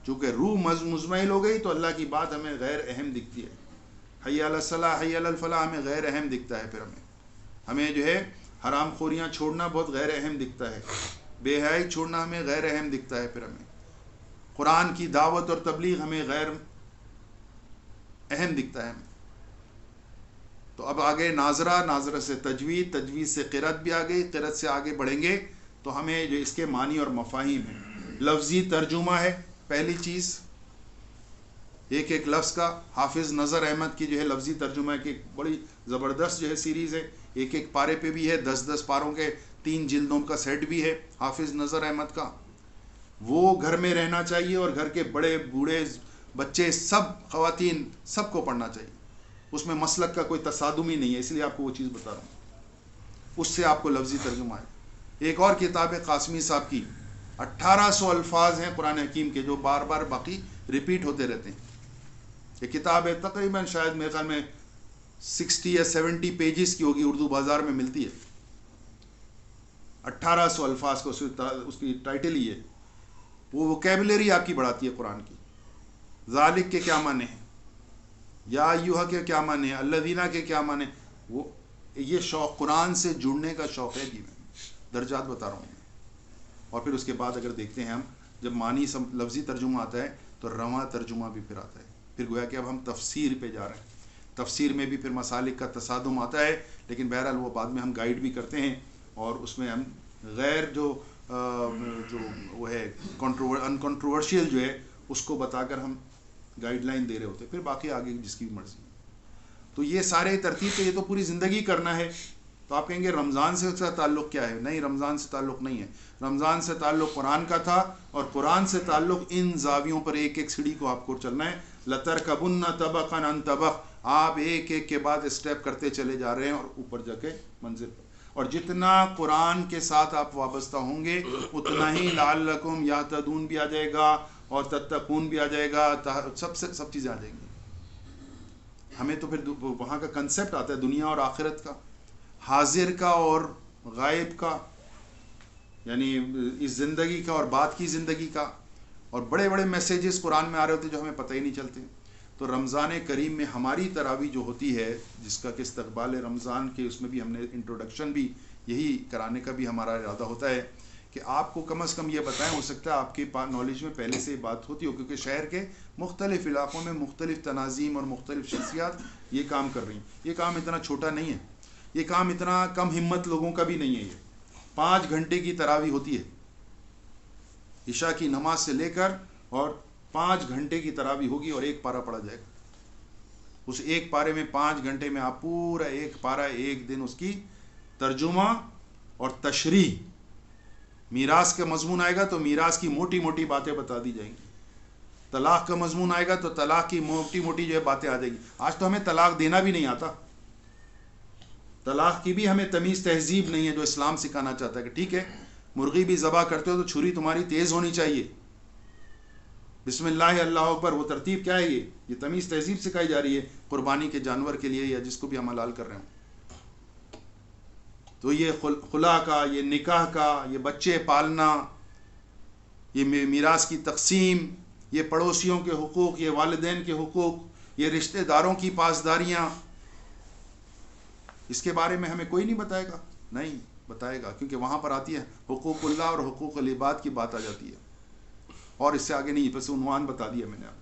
چونکہ روح مزمحل ہو گئی تو اللہ کی بات ہمیں غیر اہم دکھتی ہے. حی علی الصلاح، حی علی الفلاح ہمیں غیر اہم دکھتا ہے. پھر ہمیں جو ہے حرام خوریاں چھوڑنا بہت غیر اہم دکھتا ہے، بے حیائی چھوڑنا ہمیں غیر اہم دکھتا ہے. پھر ہمیں قرآن کی دعوت اور تبلیغ ہمیں غیر اہم دکھتا ہے. تو اب آگے ناظرہ، ناظرہ سے تجوید، تجوید سے قرأت بھی آ گئی. قرأت سے آگے بڑھیں گے تو ہمیں جو اس کے معنی اور مفاہیم ہیں، لفظی ترجمہ ہے پہلی چیز. ایک ایک لفظ کا حافظ نظر احمد کی جو ہے لفظی ترجمہ ہے، کہ بڑی زبردست جو ہے سیریز ہے. ایک ایک پارے پہ بھی ہے، 10 پاروں کے 3 جلدوں کا سیٹ بھی ہے حافظ نظر احمد کا. وہ گھر میں رہنا چاہیے، اور گھر کے بڑے بوڑھے بچے سب، خواتین سب کو پڑھنا چاہیے. اس میں مسلک کا کوئی تصادم ہی نہیں ہے، اس لیے آپ کو وہ چیز بتا رہا ہوں. اس سے آپ کو لفظی ترجمہ ہے. ایک اور کتاب ہے قاسمی صاحب کی، 1800 الفاظ ہیں قرآن حکیم کے جو بار بار باقی ریپیٹ ہوتے رہتے ہیں. یہ کتاب ہے تقریباً شاید میرے خیال میں 60 یا 70 پیجز کی ہوگی، اردو بازار میں ملتی ہے. 1800 الفاظ کو اس کی ٹائٹل ہی ہے. وہ ووکیبلری آپ کی بڑھاتی ہے قرآن کی. ذالک کے کیا معنی ہیں، یا ایھا کے کیا معنی ہیں، الذین کے کیا معنی. وہ یہ شوق قرآن سے جڑنے کا شوق ہے. جی میں درجات بتا رہا ہوں. اور پھر اس کے بعد اگر دیکھتے ہیں ہم، جب معنی لفظی ترجمہ آتا ہے تو رواں ترجمہ بھی پھر آتا ہے. پھر گویا کہ اب ہم تفسیر پہ جا رہے ہیں. تفسیر میں بھی پھر مسالک کا تصادم آتا ہے، لیکن بہرحال وہ بعد میں ہم گائیڈ بھی کرتے ہیں، اور اس میں ہم غیر جو وہ ہے ان کنٹروورشیل جو ہے اس کو بتا کر ہم گائیڈ لائن دے رہے ہوتے ہیں. پھر باقی آگے جس کی بھی مرضی. تو یہ سارے ترتیب تو یہ تو پوری زندگی کرنا ہے. تو آپ کہیں گے رمضان سے اس کا تعلق کیا ہے؟ نہیں، رمضان سے تعلق نہیں ہے. رمضان سے تعلق قرآن کا تھا، اور قرآن سے تعلق ان زاویوں پر ایک ایک سیڑھی کو آپ کو چلنا ہے. لَتَرْكَبُنَّ طَبَقًا عَنْ طَبَقٍ، آپ ایک ایک کے بعد اسٹیپ کرتے چلے جا رہے ہیں اور اوپر جا کے منزل پر. اور جتنا قرآن کے ساتھ آپ وابستہ ہوں گے اتنا ہی لعلکم یہتدون بھی آ جائے گا، اور تتقون بھی آ جائے گا، سب چیزیں آ جائیں گی. ہمیں تو پھر وہاں کا کنسیپٹ آتا ہے دنیا اور آخرت کا، حاضر کا اور غائب کا، یعنی اس زندگی کا اور بعد کی زندگی کا. اور بڑے بڑے میسیجز قرآن میں آ رہے ہوتے جو ہمیں پتہ ہی نہیں چلتے. تو رمضان کریم میں ہماری تراویح جو ہوتی ہے، جس کا کہ استقبال رمضان کے، اس میں بھی ہم نے انٹروڈکشن بھی یہی کرانے کا بھی ہمارا ارادہ ہوتا ہے کہ آپ کو کم از کم یہ بتائیں. ہو سکتا ہے آپ کے نالج میں پہلے سے یہ بات ہوتی ہو، کیونکہ شہر کے مختلف علاقوں میں مختلف تناظیم اور مختلف شخصیات یہ کام کر رہی ہیں. یہ کام اتنا چھوٹا نہیں ہے، یہ کام اتنا کم ہمت لوگوں کا بھی نہیں ہے. یہ 5 گھنٹے کی تراویح ہوتی ہے، عشاء کی نماز سے لے کر، اور 5 گھنٹے کی تراویح ہوگی اور ایک پارہ پڑھا جائے گا. اس ایک پارے میں 5 گھنٹے میں آپ پورا ایک پارہ، ایک دن اس کی ترجمہ اور تشریح. میراث کا مضمون آئے گا تو میراث کی موٹی موٹی باتیں بتا دی جائیں گی. طلاق کا مضمون آئے گا تو طلاق کی موٹی موٹی جو ہے باتیں آ جائیں گی. آج تو ہمیں طلاق دینا بھی نہیں آتا، طلاق کی بھی ہمیں تمیز تہذیب نہیں ہے جو اسلام سکھانا چاہتا ہے کہ ٹھیک ہے مرغی بھی ذبح کرتے ہو تو چھری تمہاری تیز ہونی چاہیے، بسم اللہ اللہ اکبر. وہ ترتیب کیا ہے؟ یہ تمیز تہذیب سکھائی جا رہی ہے قربانی کے جانور کے لیے، یا جس کو بھی ہم حلال کر رہے ہیں. تو یہ خلا کا، یہ نکاح کا، یہ بچے پالنا، یہ میراث کی تقسیم، یہ پڑوسیوں کے حقوق، یہ والدین کے حقوق، یہ رشتہ داروں کی پاسداریاں، اس کے بارے میں ہمیں کوئی نہیں بتائے گا. نہیں بتائے گا، کیونکہ وہاں پر آتی ہے حقوق اللہ اور حقوق العباد کی بات آ جاتی ہے، اور اس سے آگے نہیں، بس عنوان بتا دیا میں نے آپ.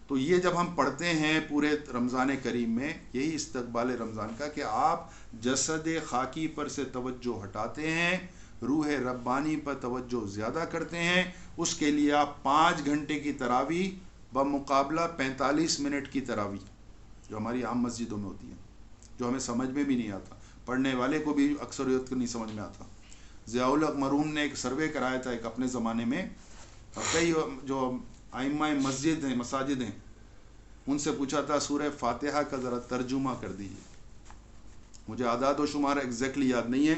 تو یہ جب ہم پڑھتے ہیں پورے رمضان کریم میں، یہی استقبال رمضان کا کہ آپ جسد خاکی پر سے توجہ ہٹاتے ہیں، روح ربانی پر توجہ زیادہ کرتے ہیں. اس کے لیے آپ 5 گھنٹے کی تراویح بمقابلہ 45 منٹ کی تراویح جو ہماری عام مسجدوں میں ہوتی ہے، جو ہمیں سمجھ میں بھی نہیں آتا، پڑھنے والے کو بھی اکثریت کو نہیں سمجھ میں آتا. ضیاء الحق مرحوم نے ایک سروے کرایا تھا ایک اپنے زمانے میں، کئی جو ائمہ مسجد ہیں، مساجد ہیں، ان سے پوچھا تھا سورہ فاتحہ کا ذرا ترجمہ کر دیجیے. مجھے اعداد و شمار ایگزیکٹلی یاد نہیں ہے،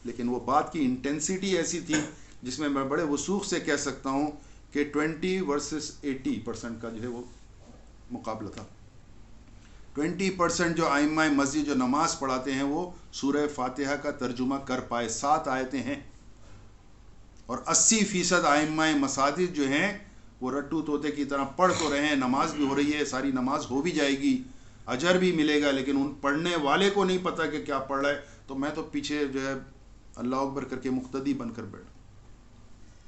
لیکن وہ بات کی انٹینسٹی ایسی تھی جس میں بڑے وثوق سے کہہ سکتا ہوں کہ 20 ورسز 80% کا جو ہے وہ مقابلہ تھا. 20% جو ائمہ مسجد جو نماز پڑھاتے ہیں وہ سورہ فاتحہ کا ترجمہ کر پائے. 7 آیتیں ہیں، اور 80% ائمہ مساجد جو ہیں وہ رٹو طوطے کی طرح پڑھ تو رہے ہیں، نماز بھی ہو رہی ہے، ساری نماز ہو بھی جائے گی، اجر بھی ملے گا، لیکن ان پڑھنے والے کو نہیں پتہ کہ کیا پڑھ رہا ہے. تو میں تو پیچھے جو ہے اللہ اکبر کر کے مقتدی بن کر بیٹھا.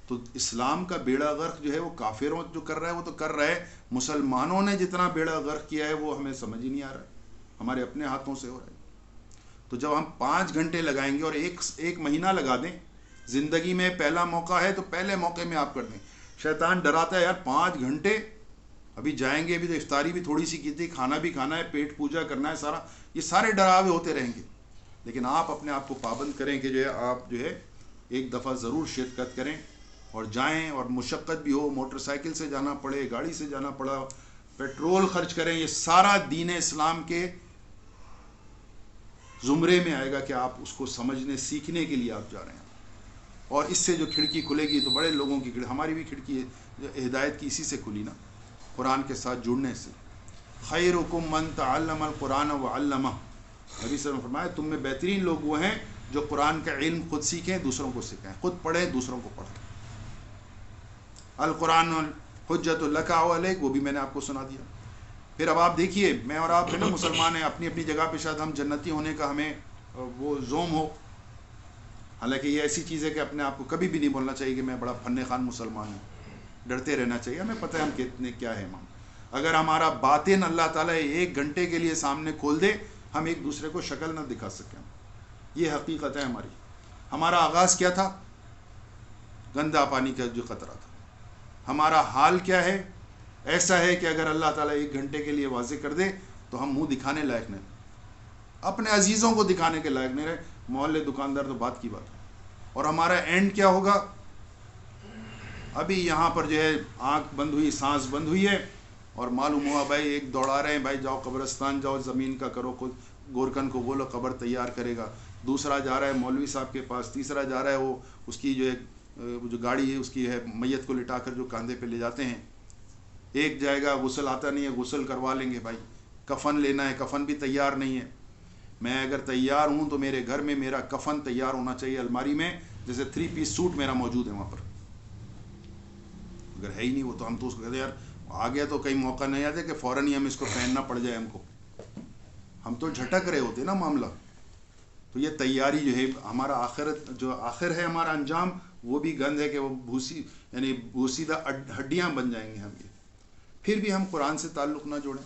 تو اسلام کا بیڑا غرق جو ہے وہ کافروں جو کر رہا ہے وہ تو کر رہا ہے، مسلمانوں نے جتنا بیڑا غرق کیا ہے وہ ہمیں سمجھ ہی نہیں آ رہا ہے، ہمارے اپنے ہاتھوں سے ہو رہا ہے. تو جب ہم 5 گھنٹے لگائیں گے اور ایک مہینہ لگا دیں، زندگی میں پہلا موقع ہے تو پہلے موقع میں آپ کر دیں. شیطان ڈراتا ہے یار 5 گھنٹے ابھی جائیں گے، ابھی تو افطاری بھی تھوڑی سی کی تھی، کھانا بھی کھانا ہے، پیٹ پوجا کرنا ہے، سارا یہ سارے ڈراوے ہوتے رہیں گے. لیکن آپ اپنے آپ کو پابند کریں کہ جو ہے آپ جو ہے ایک دفعہ ضرور شرکت کریں اور جائیں، اور مشقت بھی ہو، موٹر سائیکل سے جانا پڑے، گاڑی سے جانا پڑا، پیٹرول خرچ کریں، یہ سارا دین اسلام کے زمرے میں آئے گا کہ آپ اس کو سمجھنے سیکھنے کے لیے آپ جا رہے ہیں. اور اس سے جو کھڑکی کھلے گی تو بڑے لوگوں کی ہماری بھی کھڑکی ہدایت کی اسی سے کھلی نا، قرآن کے ساتھ جڑنے سے. خیرکم من تعلم القرآن وعلمہ، نبی صلی اللہ علیہ وسلم نے فرمایا تم میں بہترین لوگ وہ ہیں جو قرآن کا علم خود سیکھیں، دوسروں کو سکھائیں، خود پڑھیں، دوسروں کو پڑھیں. القرآن حجت لک و علیک، وہ بھی میں نے آپ کو سنا دیا. پھر اب آپ دیکھیے، میں اور آپ ہے نا مسلمان ہیں، اپنی اپنی جگہ پہ شاید ہم جنتی ہونے کا ہمیں وہ زوم ہو، حالانکہ یہ ایسی چیز ہے کہ اپنے آپ کو کبھی بھی نہیں بولنا چاہیے کہ میں بڑا فن خوان مسلمان ہوں. ڈرتے رہنا چاہیے. ہمیں پتہ ہے ہم کتنے کیا ہے ہم. اگر ہمارا باطن اللہ تعالیٰ 1 گھنٹے کے لیے سامنے کھول دے, ہم ایک دوسرے کو شکل نہ دکھا سکیں. یہ حقیقت ہے ہماری. ہمارا آغاز کیا تھا؟ گندا پانی کا جو قطرہ تھا. ہمارا حال کیا ہے؟ ایسا ہے کہ اگر اللہ تعالیٰ 1 گھنٹے کے لیے واضح کر دے تو ہم منہ دکھانے لائق نہیں, اپنے عزیزوں کو دکھانے کے لائق نہیں رہے. محلے دکاندار تو بات کی بات ہے. اور ہمارا اینڈ کیا ہوگا؟ ابھی یہاں پر جو ہے آنکھ بند ہوئی, سانس بند ہوئی ہے, اور معلوم ہوا بھائی ایک دوڑا رہے ہیں, بھائی جاؤ قبرستان جاؤ, زمین کا کرو, خود گورکن کو بولو قبر تیار کرے گا. دوسرا جا رہا ہے مولوی صاحب کے پاس, تیسرا جا رہا ہے وہ اس کی جو جو گاڑی ہے اس کی ہے میت کو لٹا کر جو کاندھے پہ لے جاتے ہیں. ایک جائے گا, غسل آتا نہیں ہے, غسل کروا لیں گے. بھائی کفن لینا ہے, کفن بھی تیار نہیں ہے. میں اگر تیار ہوں تو میرے گھر میں میرا کفن تیار ہونا چاہیے الماری میں, جیسے 3 پیس سوٹ میرا موجود ہے وہاں پر. اگر ہے ہی نہیں وہ تو ہم تو اس کو کہتے ہیں یار آ گیا تو کہیں موقع نہیں آتے کہ فوراً ہی ہم اس کو پہننا پڑ جائے ہم کو. ہم تو جھٹک رہے ہوتے نا معاملہ. تو یہ تیاری جو ہے ہمارا آخرت جو آخر ہے ہمارا انجام, وہ بھی گند ہے کہ وہ بھوسی یعنی بھوسیدہ ہڈیاں بن جائیں گے ہم. یہ پھر بھی ہم قرآن سے تعلق نہ جوڑیں.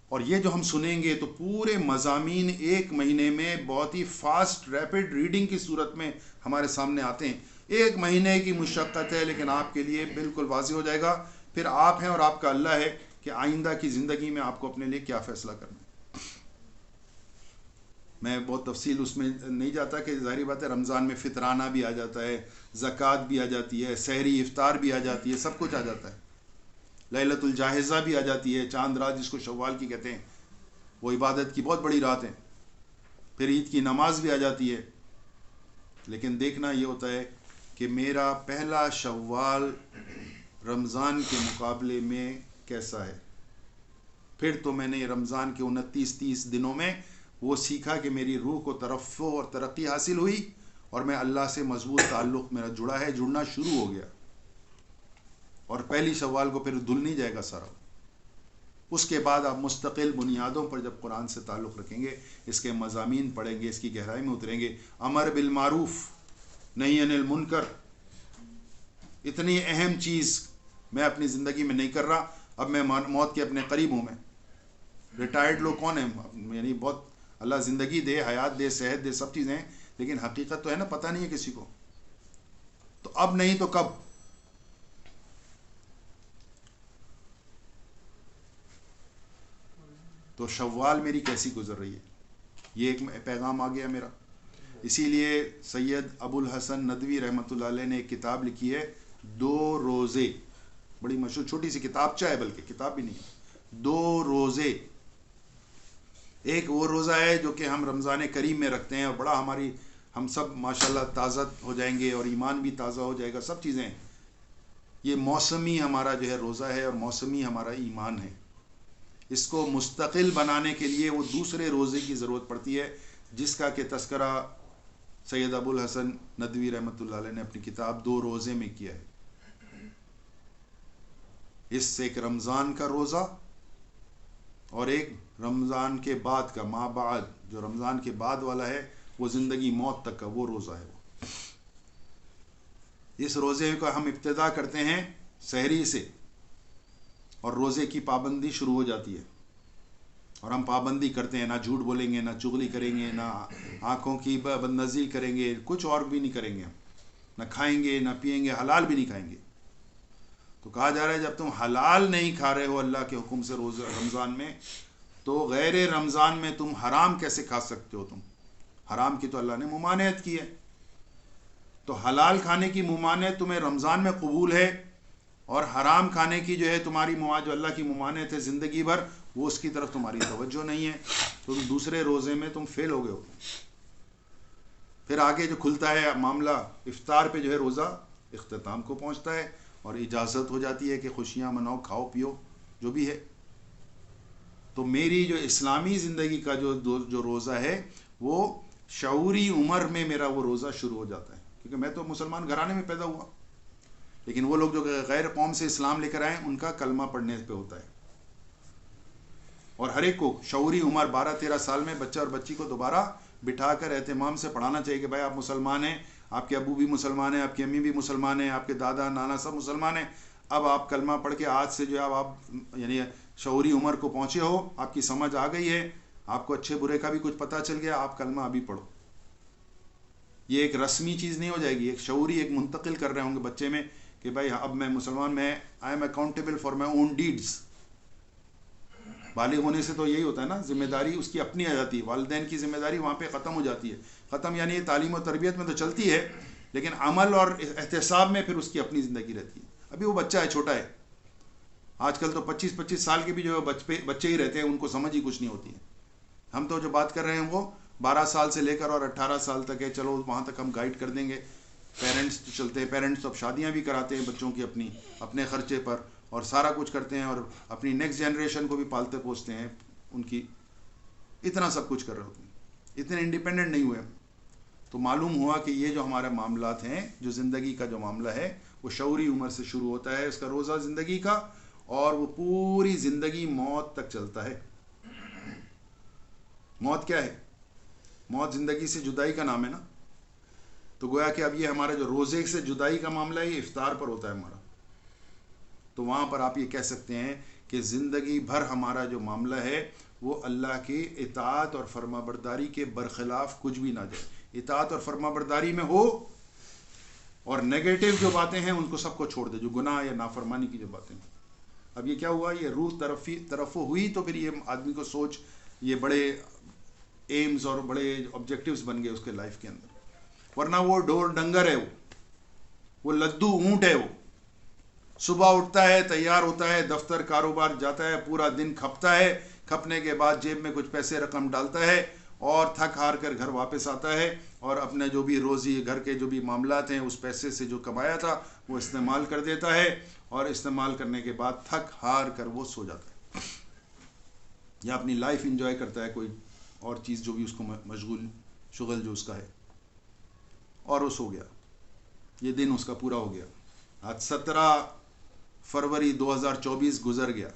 اور یہ جو ہم سنیں گے تو پورے مضامین 1 مہینے میں بہت ہی فاسٹ ریپڈ ریڈنگ کی صورت میں ہمارے سامنے آتے ہیں. 1 مہینے کی مشقت ہے, لیکن آپ کے لیے بالکل واضح ہو جائے گا. پھر آپ ہیں اور آپ کا اللہ ہے کہ آئندہ کی زندگی میں آپ کو اپنے لیے کیا فیصلہ کرنا ہے. میں بہت تفصیل اس میں نہیں جاتا کہ ظاہری بات ہے رمضان میں فطرانہ بھی آ جاتا ہے, زکوٰۃ بھی آ جاتی ہے, سحری افطار بھی آ جاتی ہے, سب کچھ آ جاتا ہے. لیلۃ الجاہزہ بھی آ جاتی ہے, چاند رات جس کو شوال کی کہتے ہیں, وہ عبادت کی بہت بڑی رات ہے. پھر عید کی نماز بھی آ جاتی ہے. لیکن دیکھنا یہ ہوتا ہے کہ میرا پہلا شوال رمضان کے مقابلے میں کیسا ہے. پھر تو میں نے رمضان کے 29-30 دنوں میں وہ سیکھا کہ میری روح کو ترفع اور ترقی حاصل ہوئی, اور میں اللہ سے مضبوط تعلق میرا جڑا ہے, جڑنا شروع ہو گیا. اور پہلی شوال کو پھر دھل نہیں جائے گا سارا. اس کے بعد آپ مستقل بنیادوں پر جب قرآن سے تعلق رکھیں گے, اس کے مضامین پڑھیں گے, اس کی گہرائی میں اتریں گے. امر بالمعروف نہی عن المنکر, اتنی اہم چیز میں اپنی زندگی میں نہیں کر رہا. اب میں موت کے اپنے قریب ہوں. میں ریٹائرڈ لوگ کون ہیں, یعنی بہت اللہ زندگی دے, حیات دے, صحت دے, سب چیزیں, لیکن حقیقت تو ہے نا پتہ نہیں ہے کسی کو. تو اب نہیں تو کب. تو شوال میری کیسی گزر رہی ہے, یہ ایک پیغام آ گیا میرا. اسی لیے سید ابو الحسن ندوی رحمۃ اللہ علیہ نے ایک کتاب لکھی ہے 2 روزے, بڑی مشہور چھوٹی سی کتاب چاہے, بلکہ کتاب بھی نہیں, 2 روزے. ایک وہ روزہ ہے جو کہ ہم رمضان کریم میں رکھتے ہیں, اور بڑا ہم سب ماشاءاللہ تازہ ہو جائیں گے, اور ایمان بھی تازہ ہو جائے گا, سب چیزیں. یہ موسمی ہمارا جو ہے روزہ ہے, اور موسمی ہمارا ایمان ہے. اس کو مستقل بنانے کے لیے وہ دوسرے روزے کی ضرورت پڑتی ہے, جس کا کہ تذکرہ سید ابو الحسن ندوی رحمۃ اللہ علیہ نے اپنی کتاب 2 روزے میں کیا ہے. اس سے ایک رمضان کا روزہ اور ایک رمضان کے بعد کا, ما بعد, جو رمضان کے بعد والا ہے وہ زندگی موت تک کا وہ روزہ ہے. اس روزے کا ہم ابتدا کرتے ہیں سحری سے, اور روزے کی پابندی شروع ہو جاتی ہے. اور ہم پابندی کرتے ہیں, نہ جھوٹ بولیں گے, نہ چغلی کریں گے, نہ آنکھوں کی بدنظری کریں گے, کچھ اور بھی نہیں کریں گے ہم, نہ کھائیں گے, نہ پئیں گے, حلال بھی نہیں کھائیں گے. تو کہا جا رہا ہے جب تم حلال نہیں کھا رہے ہو اللہ کے حکم سے روزہ رمضان میں, تو غیر رمضان میں تم حرام کیسے کھا سکتے ہو. تم حرام کی تو اللہ نے ممانعت کی ہے, تو حلال کھانے کی ممانعت تمہیں رمضان میں قبول ہے, اور حرام کھانے کی جو ہے تمہاری جو اللہ کی ممانعت ہے زندگی بھر, وہ اس کی طرف تمہاری توجہ نہیں ہے. تو دوسرے روزے میں تم فیل ہو گئے ہو. پھر آگے جو کھلتا ہے معاملہ, افطار پہ جو ہے روزہ اختتام کو پہنچتا ہے, اور اجازت ہو جاتی ہے کہ خوشیاں مناؤ, کھاؤ پیو, جو بھی ہے. تو میری جو اسلامی زندگی کا جو روزہ ہے وہ شعوری عمر میں میرا وہ روزہ شروع ہو جاتا ہے, کیونکہ میں تو مسلمان گھرانے میں پیدا ہوا. لیکن وہ لوگ جو غیر قوم سے اسلام لے کر آئے, ان کا کلمہ پڑھنے پہ ہوتا ہے. اور ہر ایک کو شعوری عمر 12-13 سال میں بچہ اور بچی کو دوبارہ بٹھا کر اہتمام سے پڑھانا چاہیے کہ بھائی آپ مسلمان ہیں, آپ کے ابو بھی مسلمان ہیں, آپ کی امی بھی مسلمان ہیں, آپ کے دادا نانا سب مسلمان ہیں. اب آپ کلمہ پڑھ کے آج سے جو ہے آپ یعنی شعوری عمر کو پہنچے ہو, آپ کی سمجھ آ گئی ہے, آپ کو اچھے برے کا بھی کچھ پتہ چل گیا, آپ کلمہ ابھی پڑھو. یہ ایک رسمی چیز نہیں ہو جائے گی, ایک شعوری ایک منتقل کر رہے ہوں گے بچے میں کہ بھائی اب میں مسلمان, میں I am accountable for my own deeds. بالغ ہونے سے تو یہی ہوتا ہے نا, ذمہ داری اس کی اپنی آ جاتی ہے, والدین کی ذمہ داری وہاں پہ ختم ہو جاتی ہے. ختم یعنی یہ تعلیم و تربیت میں تو چلتی ہے, لیکن عمل اور احتساب میں پھر اس کی اپنی زندگی رہتی ہے. ابھی وہ بچہ ہے, چھوٹا ہے. آج کل تو 25-25 سال کے بھی جو بچے ہی رہتے ہیں, ان کو سمجھ ہی کچھ نہیں ہوتی ہے. ہم تو جو بات کر رہے ہیں وہ 12 سال سے لے کر اور 18 سال تک ہے. چلو وہاں تک ہم گائیڈ کر دیں گے. پیرنٹس تو چلتے ہیں, پیرنٹس تو اب شادیاں بھی کراتے ہیں بچوں کی اپنے خرچے پر, اور سارا کچھ کرتے ہیں, اور اپنی نیکسٹ جنریشن کو بھی پالتے پوستے ہیں ان کی. اتنا سب کچھ کر رہے ہوتے ہیں, اتنے انڈیپینڈنٹ نہیں ہوئے. تو معلوم ہوا کہ یہ جو ہمارے معاملات ہیں, جو زندگی کا جو معاملہ ہے, وہ شعوری عمر سے شروع ہوتا ہے, اس کا روزہ زندگی کا, اور وہ پوری زندگی موت تک چلتا ہے. موت کیا ہے؟ موت زندگی سے جدائی کا نام ہے نا. تو گویا کہ اب یہ ہمارا جو روزے سے جدائی کا معاملہ ہے, یہ افطار پر ہوتا ہے ہمارا. تو وہاں پر آپ یہ کہہ سکتے ہیں کہ زندگی بھر ہمارا جو معاملہ ہے وہ اللہ کی اطاعت اور فرما برداری کے برخلاف کچھ بھی نہ جائے. اطاعت اور فرما برداری میں ہو, اور نیگیٹو جو باتیں ہیں ان کو سب کو چھوڑ دے, جو گناہ یا نافرمانی کی جو باتیں ہیں. اب یہ کیا ہوا, یہ روح طرف ہوئی, تو پھر یہ آدمی کو سوچ, یہ بڑے ایمز اور بڑے آبجیکٹیوز بن گئے اس کے لائف کے اندر. ورنہ وہ ڈور ڈنگر ہے, وہ لدو اونٹ ہے. وہ صبح اٹھتا ہے, تیار ہوتا ہے, دفتر کاروبار جاتا ہے, پورا دن کھپتا ہے, کھپنے کے بعد جیب میں کچھ پیسے رقم ڈالتا ہے, اور تھک ہار کر گھر واپس آتا ہے, اور اپنے جو بھی روزی گھر کے جو بھی معاملات ہیں اس پیسے سے جو کمایا تھا وہ استعمال کر دیتا ہے, اور استعمال کرنے کے بعد تھک ہار کر وہ سو جاتا ہے, یا اپنی لائف انجوائے کرتا ہے, کوئی اور چیز جو بھی اس کو مشغول شغل جو اس کا ہے, اور وہ سو گیا. یہ دن اس کا پورا ہو گیا. آج 17 فروری 2024 گزر گیا.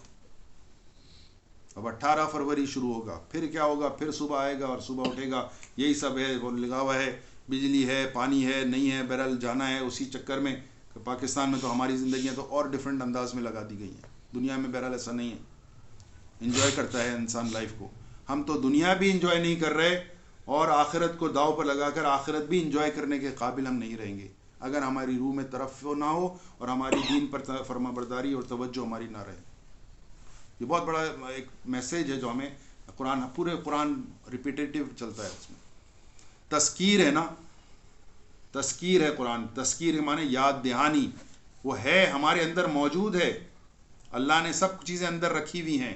اب 18 فروری شروع ہوگا. پھر کیا ہوگا, پھر صبح آئے گا اور صبح اٹھے گا, یہی سب ہے, وہ لگا ہوا ہے, بجلی ہے, پانی ہے, نہیں ہے, بہرحال جانا ہے. اسی چکر میں پاکستان میں تو ہماری زندگیاں تو اور ڈیفرنٹ انداز میں لگا دی گئی ہیں. دنیا میں بہرحال ایسا نہیں ہے, انجوائے کرتا ہے انسان لائف کو. ہم تو دنیا بھی انجوائے نہیں کر رہے, اور آخرت کو داؤ پر لگا کر آخرت بھی انجوائے کرنے کے قابل ہم نہیں رہیں گے اگر ہماری روح میں طرف نہ ہو, اور ہماری دین پر فرما برداری اور توجہ ہماری نہ رہے. یہ بہت بڑا ایک میسیج ہے جو ہمیں قرآن, پورے قرآن ریپیٹیٹیو چلتا ہے اس میں. تذکیر ہے نا, تذکیر ہے قرآن. تذکیر معنی یاد دہانی, وہ ہے ہمارے اندر موجود ہے. اللہ نے سب چیزیں اندر رکھی ہوئی ہیں,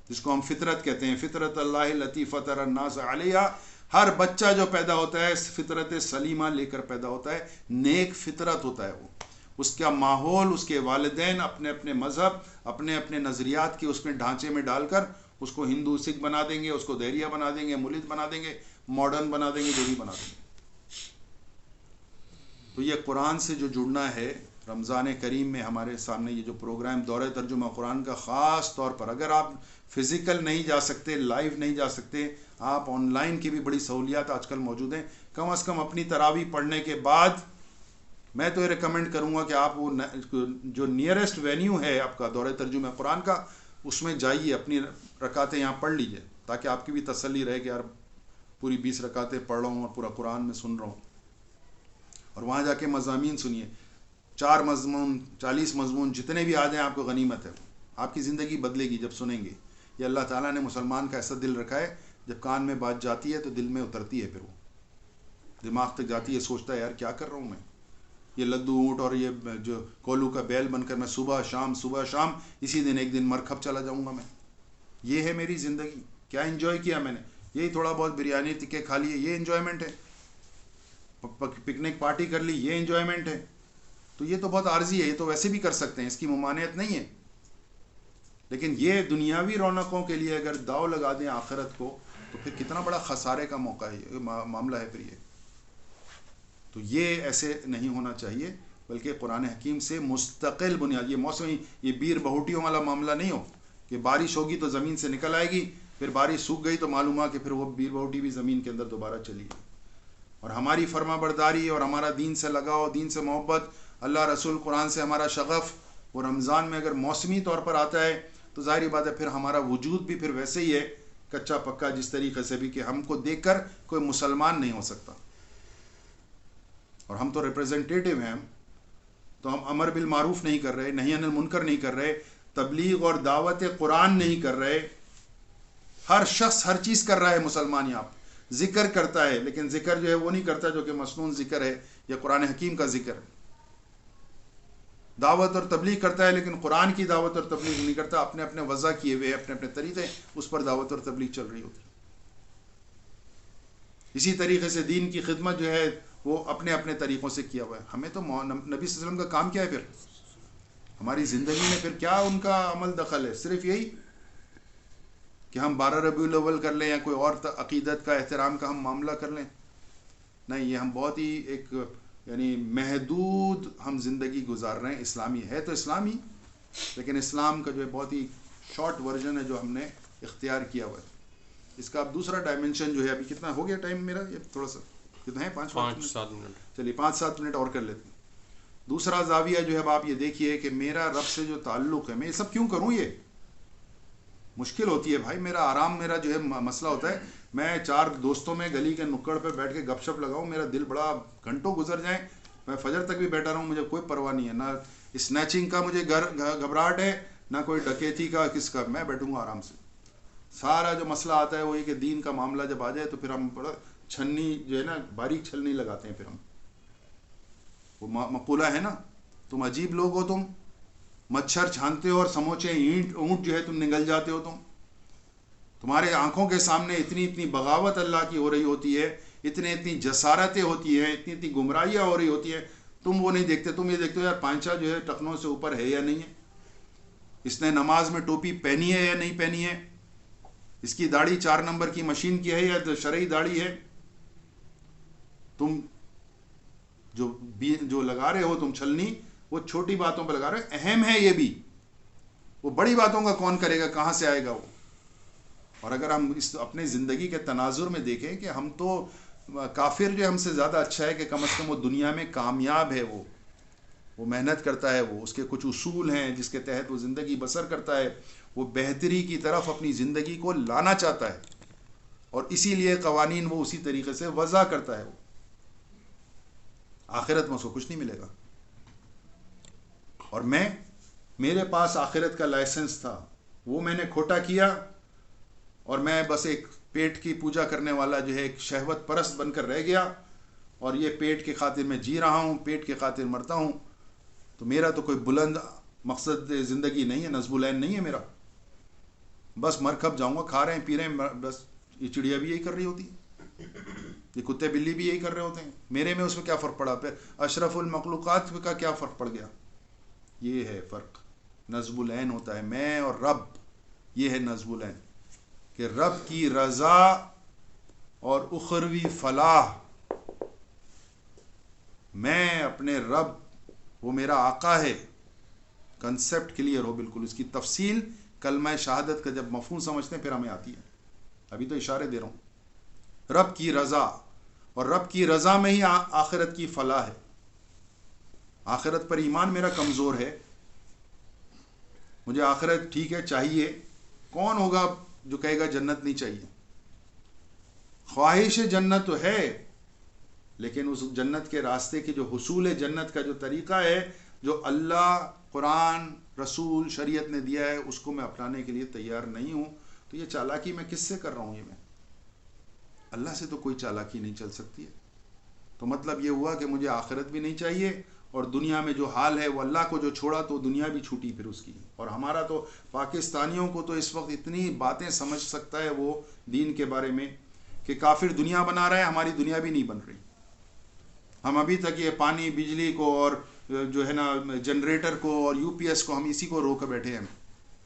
جس کو ہم فطرت کہتے ہیں. فطرت اللہ التی فطر الناس علیہا. ہر بچہ جو پیدا ہوتا ہے فطرت سلیمہ لے کر پیدا ہوتا ہے, نیک فطرت ہوتا ہے. وہ اس کا ماحول, اس کے والدین اپنے اپنے مذہب, اپنے اپنے نظریات کے اس میں ڈھانچے میں ڈال کر اس کو ہندو سکھ بنا دیں گے, اس کو دہریہ بنا دیں گے, ملد بنا دیں گے, ماڈرن بنا دیں گے, جو بھی بنا دیں گے. تو یہ قرآن سے جو جڑنا ہے, رمضان کریم میں ہمارے سامنے یہ جو پروگرام دورہ ترجمہ قرآن کا, خاص طور پر اگر آپ فزیکل نہیں جا سکتے, لائیو نہیں جا سکتے, آپ آن لائن کی بھی بڑی سہولیات آج کل موجود ہیں. کم از کم اپنی تراویح پڑھنے کے بعد میں تو یہ ریکمینڈ کروں گا کہ آپ وہ جو نیئرسٹ وینیو ہے آپ کا دورہ ترجمہ قرآن کا, اس میں جائیے, اپنی رکعتیں یہاں پڑھ لیجئے, تاکہ آپ کی بھی تسلی رہے کہ یار پوری 20 رکعتیں پڑھ رہا ہوں اور پورا قرآن میں سن رہا ہوں. اور وہاں جا کے مضامین سنیے, 4 مضمون 40 مضمون جتنے بھی آ جائیں آپ کو غنیمت ہے. آپ کی زندگی بدلے گی جب سنیں گے. یہ اللہ تعالیٰ نے مسلمان کا ایسا دل رکھا ہے, جب کان میں بات جاتی ہے تو دل میں اترتی ہے, پھر وہ دماغ تک جاتی ہے, سوچتا ہے یار کیا کر رہا ہوں میں, یہ لدو اونٹ اور یہ جو کولو کا بیل بن کر میں صبح شام اسی دن ایک دن مرکب چلا جاؤں گا میں. یہ ہے میری زندگی. کیا انجوائے کیا میں نے, یہی تھوڑا بہت بریانی ٹکے کھا لیے, یہ انجوائمنٹ ہے. پکنک پارٹی کر لی, یہ انجوائمنٹ ہے. تو یہ تو بہت عارضی ہے, یہ تو ویسے بھی کر سکتے ہیں, اس کی ممانعت نہیں ہے. لیکن یہ دنیاوی رونقوں کے لیے اگر داؤ لگا دیں آخرت کو, تو پھر کتنا بڑا خسارے کا موقع ہے, معاملہ ہے پھر یہ. تو یہ ایسے نہیں ہونا چاہیے, بلکہ قرآن حکیم سے مستقل بنیاد. یہ موسمی, یہ بیر بہوٹیوں والا معاملہ نہیں ہو کہ بارش ہوگی تو زمین سے نکل آئے گی, پھر بارش سوکھ گئی تو معلوم ہوا کہ پھر وہ بیر بہوٹی بھی زمین کے اندر دوبارہ چلی گئی. اور ہماری فرما برداری اور ہمارا دین سے لگاؤ، دین سے محبت، اللہ رسول قرآن سے ہمارا شغف وہ رمضان میں اگر موسمی طور پر آتا ہے تو ظاہری بات ہے پھر ہمارا وجود بھی پھر ویسے ہی ہے کچا پکا، جس طریقے سے بھی کہ ہم کو دیکھ کر کوئی مسلمان نہیں ہو سکتا. اور ہم تو ریپریزنٹیٹیو ہیں، تو ہم امر بالمعروف نہیں کر رہے، نہی عن المنکر نہیں کر رہے، تبلیغ اور دعوت قرآن نہیں کر رہے. ہر شخص ہر چیز کر رہا ہے مسلمان یہاں ذکر کرتا ہے، لیکن ذکر جو ہے وہ نہیں کرتا جو کہ مسنون ذکر ہے یا قرآن حکیم کا ذکر ہے. دعوت اور تبلیغ کرتا ہے لیکن قرآن کی دعوت اور تبلیغ نہیں کرتا، اپنے اپنے وضع کیے ہوئے اپنے اپنے طریقے اس پر دعوت اور تبلیغ چل رہی ہوتی ہے. اسی طریقے سے دین کی خدمت جو ہے وہ اپنے اپنے طریقوں سے کیا ہوا ہے. ہمیں تو نبی صلی اللہ علیہ وسلم کا کام کیا ہے، پھر ہماری زندگی میں پھر کیا ان کا عمل دخل ہے؟ صرف یہی کہ ہم 12 ربیع الاول کر لیں یا کوئی اور عقیدت کا احترام کا ہم معاملہ کر لیں؟ نہیں، یہ ہم بہت ہی ایک یعنی محدود ہم زندگی گزار رہے ہیں. اسلامی ہے تو اسلامی، لیکن اسلام کا جو ہے بہت ہی شارٹ ورژن ہے جو ہم نے اختیار کیا ہوا ہے. اس کا اب دوسرا ڈائمنشن جو ہے، ابھی کتنا ہو گیا ٹائم میرا؟ یہ تھوڑا سا کتنا ہے، 5-7 منٹ. چلیے 5-7 منٹ اور کر لیتے ہیں. دوسرا زاویہ جو ہے اب آپ یہ دیکھیے کہ میرا رب سے جو تعلق ہے، میں یہ سب کیوں کروں؟ یہ مشکل ہوتی ہے بھائی. میرا آرام، میرا جو ہے مسئلہ ہوتا ہے میں 4 دوستوں میں گلی کے نکڑ پہ بیٹھ کے گپ شپ لگاؤں، میرا دل بڑا گھنٹوں گزر جائیں، میں فجر تک بھی بیٹھا رہوں، مجھے کوئی پرواہ نہیں ہے. نہ اسنیچنگ کا مجھے گھبراہٹ ہے، نہ کوئی ڈکیتی کا، کس کا. میں بیٹھوں گا آرام سے. سارا جو مسئلہ آتا ہے وہ یہ کہ دین کا معاملہ جب آ جائے تو پھر ہم بڑا چھنی جو ہے نا، باریک چھلنی لگاتے ہیں. پھر ہم وہ مقولہ ہے نا، تم عجیب لوگ ہو، تم مچھر چھانتے ہو اور سموچے اونٹ جو ہے تم نگل جاتے ہو. تمہارے آنکھوں کے سامنے اتنی بغاوت اللہ کی ہو رہی ہوتی ہے، اتنی جسارتیں ہوتی ہیں، اتنی گمراہیاں ہو رہی ہوتی ہیں، تم وہ نہیں دیکھتے. تم یہ دیکھتے ہو یار پانچا جو ہے ٹخنوں سے اوپر ہے یا نہیں ہے، اس نے نماز میں ٹوپی پہنی ہے یا نہیں پہنی ہے، اس کی داڑھی 4 نمبر کی مشین کی ہے یا شرعی داڑھی ہے. تم جو لگا رہے ہو تم چھلنی، وہ چھوٹی باتوں پہ لگا رہے ہو. اہم ہے یہ بھی، وہ بڑی باتوں کا کون کرے گا، کہاں سے آئے گا وہ. اور اگر ہم اس اپنے زندگی کے تناظر میں دیکھیں کہ ہم تو کافر جو ہم سے زیادہ اچھا ہے کہ کم از کم وہ دنیا میں کامیاب ہے، وہ محنت کرتا ہے، وہ اس کے کچھ اصول ہیں جس کے تحت وہ زندگی بسر کرتا ہے، وہ بہتری کی طرف اپنی زندگی کو لانا چاہتا ہے، اور اسی لیے قوانین وہ اسی طریقے سے وضع کرتا ہے. وہ آخرت میں اس کو کچھ نہیں ملے گا. اور میرے پاس آخرت کا لائسنس تھا، وہ میں نے کھوٹا کیا، اور میں بس ایک پیٹ کی پوجا کرنے والا جو ہے ایک شہوت پرست بن کر رہ گیا، اور یہ پیٹ کی خاطر میں جی رہا ہوں، پیٹ کی خاطر مرتا ہوں. تو میرا تو کوئی بلند مقصد زندگی نہیں ہے، نصب العین نہیں ہے میرا. بس مرکب جاؤں گا، کھا رہے ہیں پی رہے ہیں، بس. یہ چڑیا بھی یہی کر رہی ہوتی ہے، یہ کتے بلی بھی یہی کر رہے ہوتے ہیں. میرے میں اس میں کیا فرق پڑا؟ پھر اشرف المخلوقات کا کیا فرق پڑ گیا؟ یہ ہے فرق. نصب العین ہوتا ہے میں اور رب. یہ ہے نصب العین کہ رب کی رضا اور اخروی فلاح. میں اپنے رب، وہ میرا آقا ہے. کنسپٹ کلیئر ہو بالکل. اس کی تفصیل کلمہ شہادت کا جب مفہوم سمجھتے ہیں پھر ہمیں آتی ہے. ابھی تو اشارے دے رہا ہوں. رب کی رضا، اور رب کی رضا میں ہی آخرت کی فلاح ہے. آخرت پر ایمان میرا کمزور ہے. مجھے آخرت ٹھیک ہے چاہیے. کون ہوگا جو کہے گا جنت نہیں چاہیے؟ خواہش جنت تو ہے، لیکن اس جنت کے راستے کی جو حصول جنت کا جو طریقہ ہے، جو اللہ، قرآن، رسول، شریعت نے دیا ہے، اس کو میں اپنانے کے لیے تیار نہیں ہوں. تو یہ چالاکی میں کس سے کر رہا ہوں؟ یہ میں اللہ سے تو کوئی چالاکی نہیں چل سکتی ہے. تو مطلب یہ ہوا کہ مجھے آخرت بھی نہیں چاہیے، اور دنیا میں جو حال ہے وہ اللہ کو جو چھوڑا تو دنیا بھی چھوٹی پھر اس کی. اور ہمارا تو پاکستانیوں کو تو اس وقت اتنی باتیں سمجھ سکتا ہے وہ دین کے بارے میں کہ کافر دنیا بنا رہا ہے، ہماری دنیا بھی نہیں بن رہی. ہم ابھی تک یہ پانی، بجلی کو اور جو ہے نا جنریٹر کو اور یو پی ایس کو ہم اسی کو روک بیٹھے ہیں.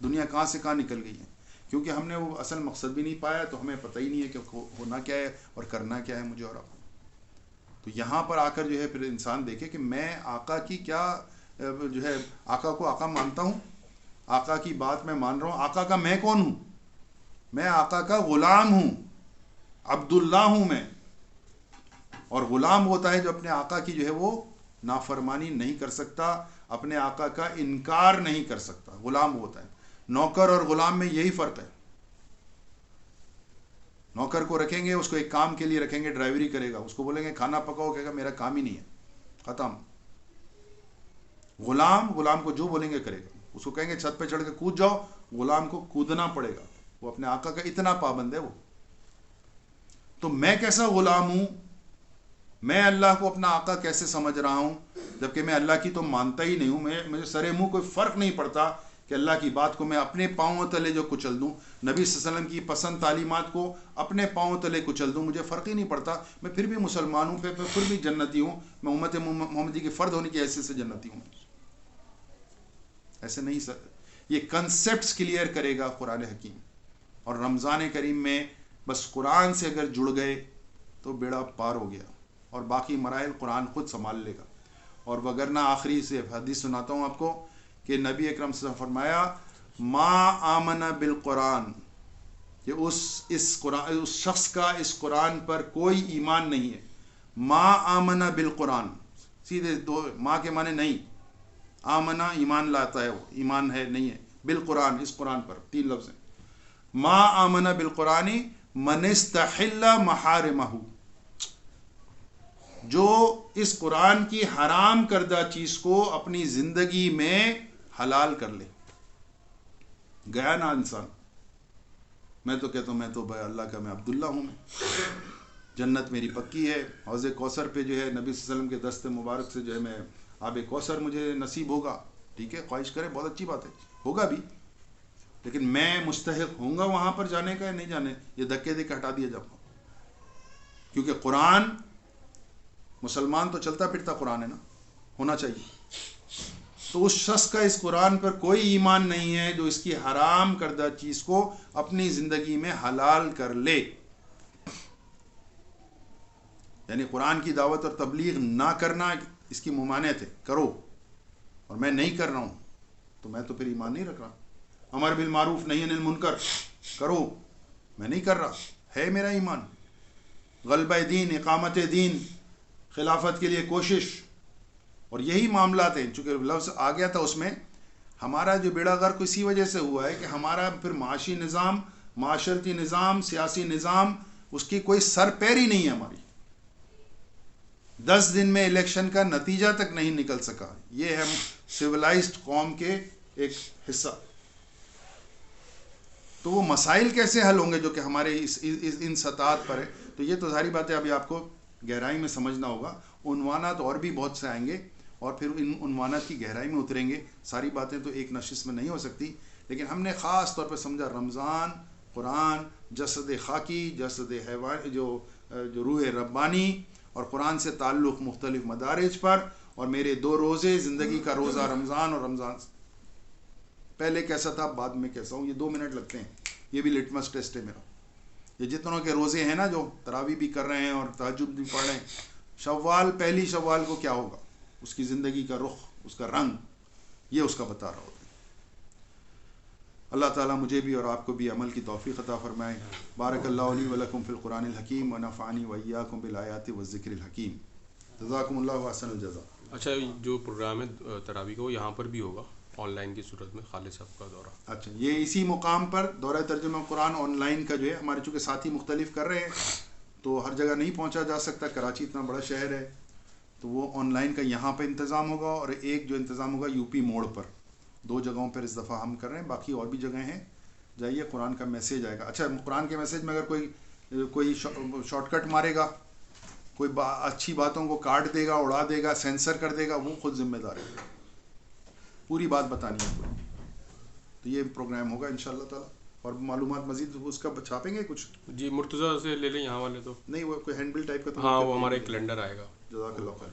دنیا کہاں سے کہاں نکل گئی ہے، کیونکہ ہم نے وہ اصل مقصد بھی نہیں پایا. تو ہمیں پتہ ہی نہیں ہے کہ ہونا کیا ہے اور کرنا کیا ہے مجھے اور آپ کو. تو یہاں پر آ کر جو ہے پھر انسان دیکھے کہ میں آقا کی کیا جو ہے، آقا کو آقا مانتا ہوں، آقا کی بات میں مان رہا ہوں. آقا کا میں کون ہوں؟ میں آقا کا غلام ہوں، عبداللہ ہوں میں. اور غلام ہوتا ہے جو اپنے آقا کی جو ہے وہ نافرمانی نہیں کر سکتا، اپنے آقا کا انکار نہیں کر سکتا، غلام ہوتا ہے. نوکر اور غلام میں یہی فرق ہے. نوکر کو رکھیں گے، اس کو ایک کام کے لیے رکھیں گے، ڈرائیوری کرے گا، اس کو بولیں گے کھانا پکاؤ، کہے گا میرا کام ہی نہیں ہے، ختم. غلام کو جو بولیں گے کرے گا. اس کو کہیں گے چھت پہ چڑھ کے کود جاؤ، غلام کو کودنا پڑے گا، وہ اپنے آقا کا اتنا پابند ہے وہ. تو میں کیسا غلام ہوں، میں اللہ کو اپنا آقا کیسے سمجھ رہا ہوں، جبکہ میں اللہ کی تو مانتا ہی نہیں ہوں. مجھے سرے منہ کوئی فرق نہیں پڑتا کہ اللہ کی بات کو میں اپنے پاؤں تلے جو کچل دوں، نبی صلی اللہ علیہ وسلم کی پسند تعلیمات کو اپنے پاؤں تلے کچل دوں، مجھے فرق ہی نہیں پڑتا. میں پھر بھی مسلمان ہوں، پھر بھی جنتی ہوں. میں امت محمدی کے فرد ہونے کی حیثیت سے جنتی ہوں. ایسے نہیں سر، یہ کنسیپٹس کلیئر کرے گا قرآن حکیم. اور رمضان کریم میں بس قرآن سے اگر جڑ گئے تو بیڑا پار ہو گیا، اور باقی مراحل قرآن خود سنبھال لے گا. اور وگرنہ آخری سے حدیث سناتا ہوں آپ کو کہ نبی اکرم صلی اللہ علیہ وسلم فرمایا ما آمن بالقرآن، کہ اس شخص کا اس قرآن پر کوئی ایمان نہیں ہے. ما آمن بالقرآن، سیدھے دو ماں کے معنی نہیں، آمنا ایمان لاتا ہے، وہ ایمان ہے نہیں ہے، بالقرآن اس قرآن پر 3 لفظ ہیں. ما آمن بالقرآن من استحل محارمہ، جو اس قرآن کی حرام کردہ چیز کو اپنی زندگی میں حلال کر لے. گیا نا انسان. میں تو کہتا ہوں میں تو بھائی اللہ کا میں عبداللہ ہوں، میں جنت میری پکی ہے. حوض کوثر پہ جو ہے نبی صلی اللہ علیہ وسلم کے دست مبارک سے جو ہے میں آب کوثر مجھے نصیب ہوگا. ٹھیک ہے، خواہش کرے، بہت اچھی بات ہے، ہوگا بھی، لیکن میں مستحق ہوں گا وہاں پر جانے کا یا نہیں جانے، یہ دھکے دے کے ہٹا دیا جاؤ. کیونکہ قرآن، مسلمان تو چلتا پھرتا قرآن ہے نا، ہونا چاہیے. تو اس شخص کا اس قرآن پر کوئی ایمان نہیں ہے جو اس کی حرام کردہ چیز کو اپنی زندگی میں حلال کر لے. یعنی قرآن کی دعوت اور تبلیغ نہ کرنا اس کی ممانعت ہے، کرو، اور میں نہیں کر رہا ہوں تو میں تو پھر ایمان نہیں رکھ رہا. امر بالمعروف نہی عن المنکر، کرو، میں نہیں کر رہا، ہے میرا ایمان. غلبہ دین، اقامت دین، خلافت کے لیے کوشش، اور یہی معاملات ہیں. چونکہ لفظ آ گیا تھا اس میں، ہمارا جو بیڑا غرق اسی وجہ سے ہوا ہے کہ ہمارا پھر معاشی نظام، معاشرتی نظام، سیاسی نظام، اس کی کوئی سر پیر ہی نہیں ہے ہماری. 10 دن میں الیکشن کا نتیجہ تک نہیں نکل سکا. یہ ہے سویلائزڈ قوم کے ایک حصہ. تو وہ مسائل کیسے حل ہوں گے جو کہ ہمارے ان سطحات پر ہے. تو یہ تو ظاہری بات ہے، ابھی آپ کو گہرائی میں سمجھنا ہوگا. عنوانات اور بھی بہت سے آئیں گے اور پھر ان عنوانات کی گہرائی میں اتریں گے. ساری باتیں تو ایک نشست میں نہیں ہو سکتی، لیکن ہم نے خاص طور پہ سمجھا رمضان، قرآن، جسد خاکی، جسد حیوان، جو روح ربانی، اور قرآن سے تعلق مختلف مدارج پر، اور میرے 2 روزے، زندگی کا روزہ رمضان، اور رمضان پہلے کیسا تھا بعد میں کیسا ہوں. یہ 2 منٹ لگتے ہیں، یہ بھی لٹمس ٹیسٹ ہے میرا. یہ جتنوں کے روزے ہیں نا جو تراویح بھی کر رہے ہیں اور تہجد بھی پڑھ رہے ہیں، شوال، پہلی شوال کو کیا ہوگا، اس کی زندگی کا رخ، اس کا رنگ، یہ اس کا بتا رہا ہوتا ہے. اللہ تعالیٰ مجھے بھی اور آپ کو بھی عمل کی توفیق عطا فرمائے. بارک اللہ علی ولکم فی القرآن الحکیم ونفعنی وایاکم بالآیات والذکر الحکیم. جزاکم اللہ احسن الجزاء. اچھا، جو پروگرام ہے تراویح کا وہ یہاں پر بھی ہوگا آن لائن کی صورت میں، خالد صاحب کا دورہ؟ اچھا، یہ اسی مقام پر دورہ ترجمہ قرآن آن لائن کا جو ہے، ہمارے چونکہ ساتھی مختلف کر رہے ہیں تو ہر جگہ نہیں پہنچا جا سکتا، کراچی اتنا بڑا شہر ہے، تو وہ آن لائن کا یہاں پہ انتظام ہوگا، اور ایک جو انتظام ہوگا یو پی موڑ پر. 2 جگہوں پر اس دفعہ ہم کر رہے ہیں، باقی اور بھی جگہیں ہیں. جائیے، قرآن کا میسیج آئے گا. اچھا، قرآن کے میسیج میں اگر کوئی شارٹ کٹ مارے گا، کوئی اچھی باتوں کو کاٹ دے گا، اڑا دے گا، سینسر کر دے گا، وہ خود ذمہ دار ہے. پوری بات بتانی ہے. تو یہ پروگرام ہوگا انشاءاللہ تعالی. اور معلومات مزید اس کا چھاپیں گے کچھ؟ جی، مرتضیٰ سے لے لیں یہاں والے تو. نہیں، وہ کوئی ہینڈ بل ٹائپ کا تو. ہاں، وہ ہمارا ایک کیلنڈر آئے گا. جزاک اللہ خیر.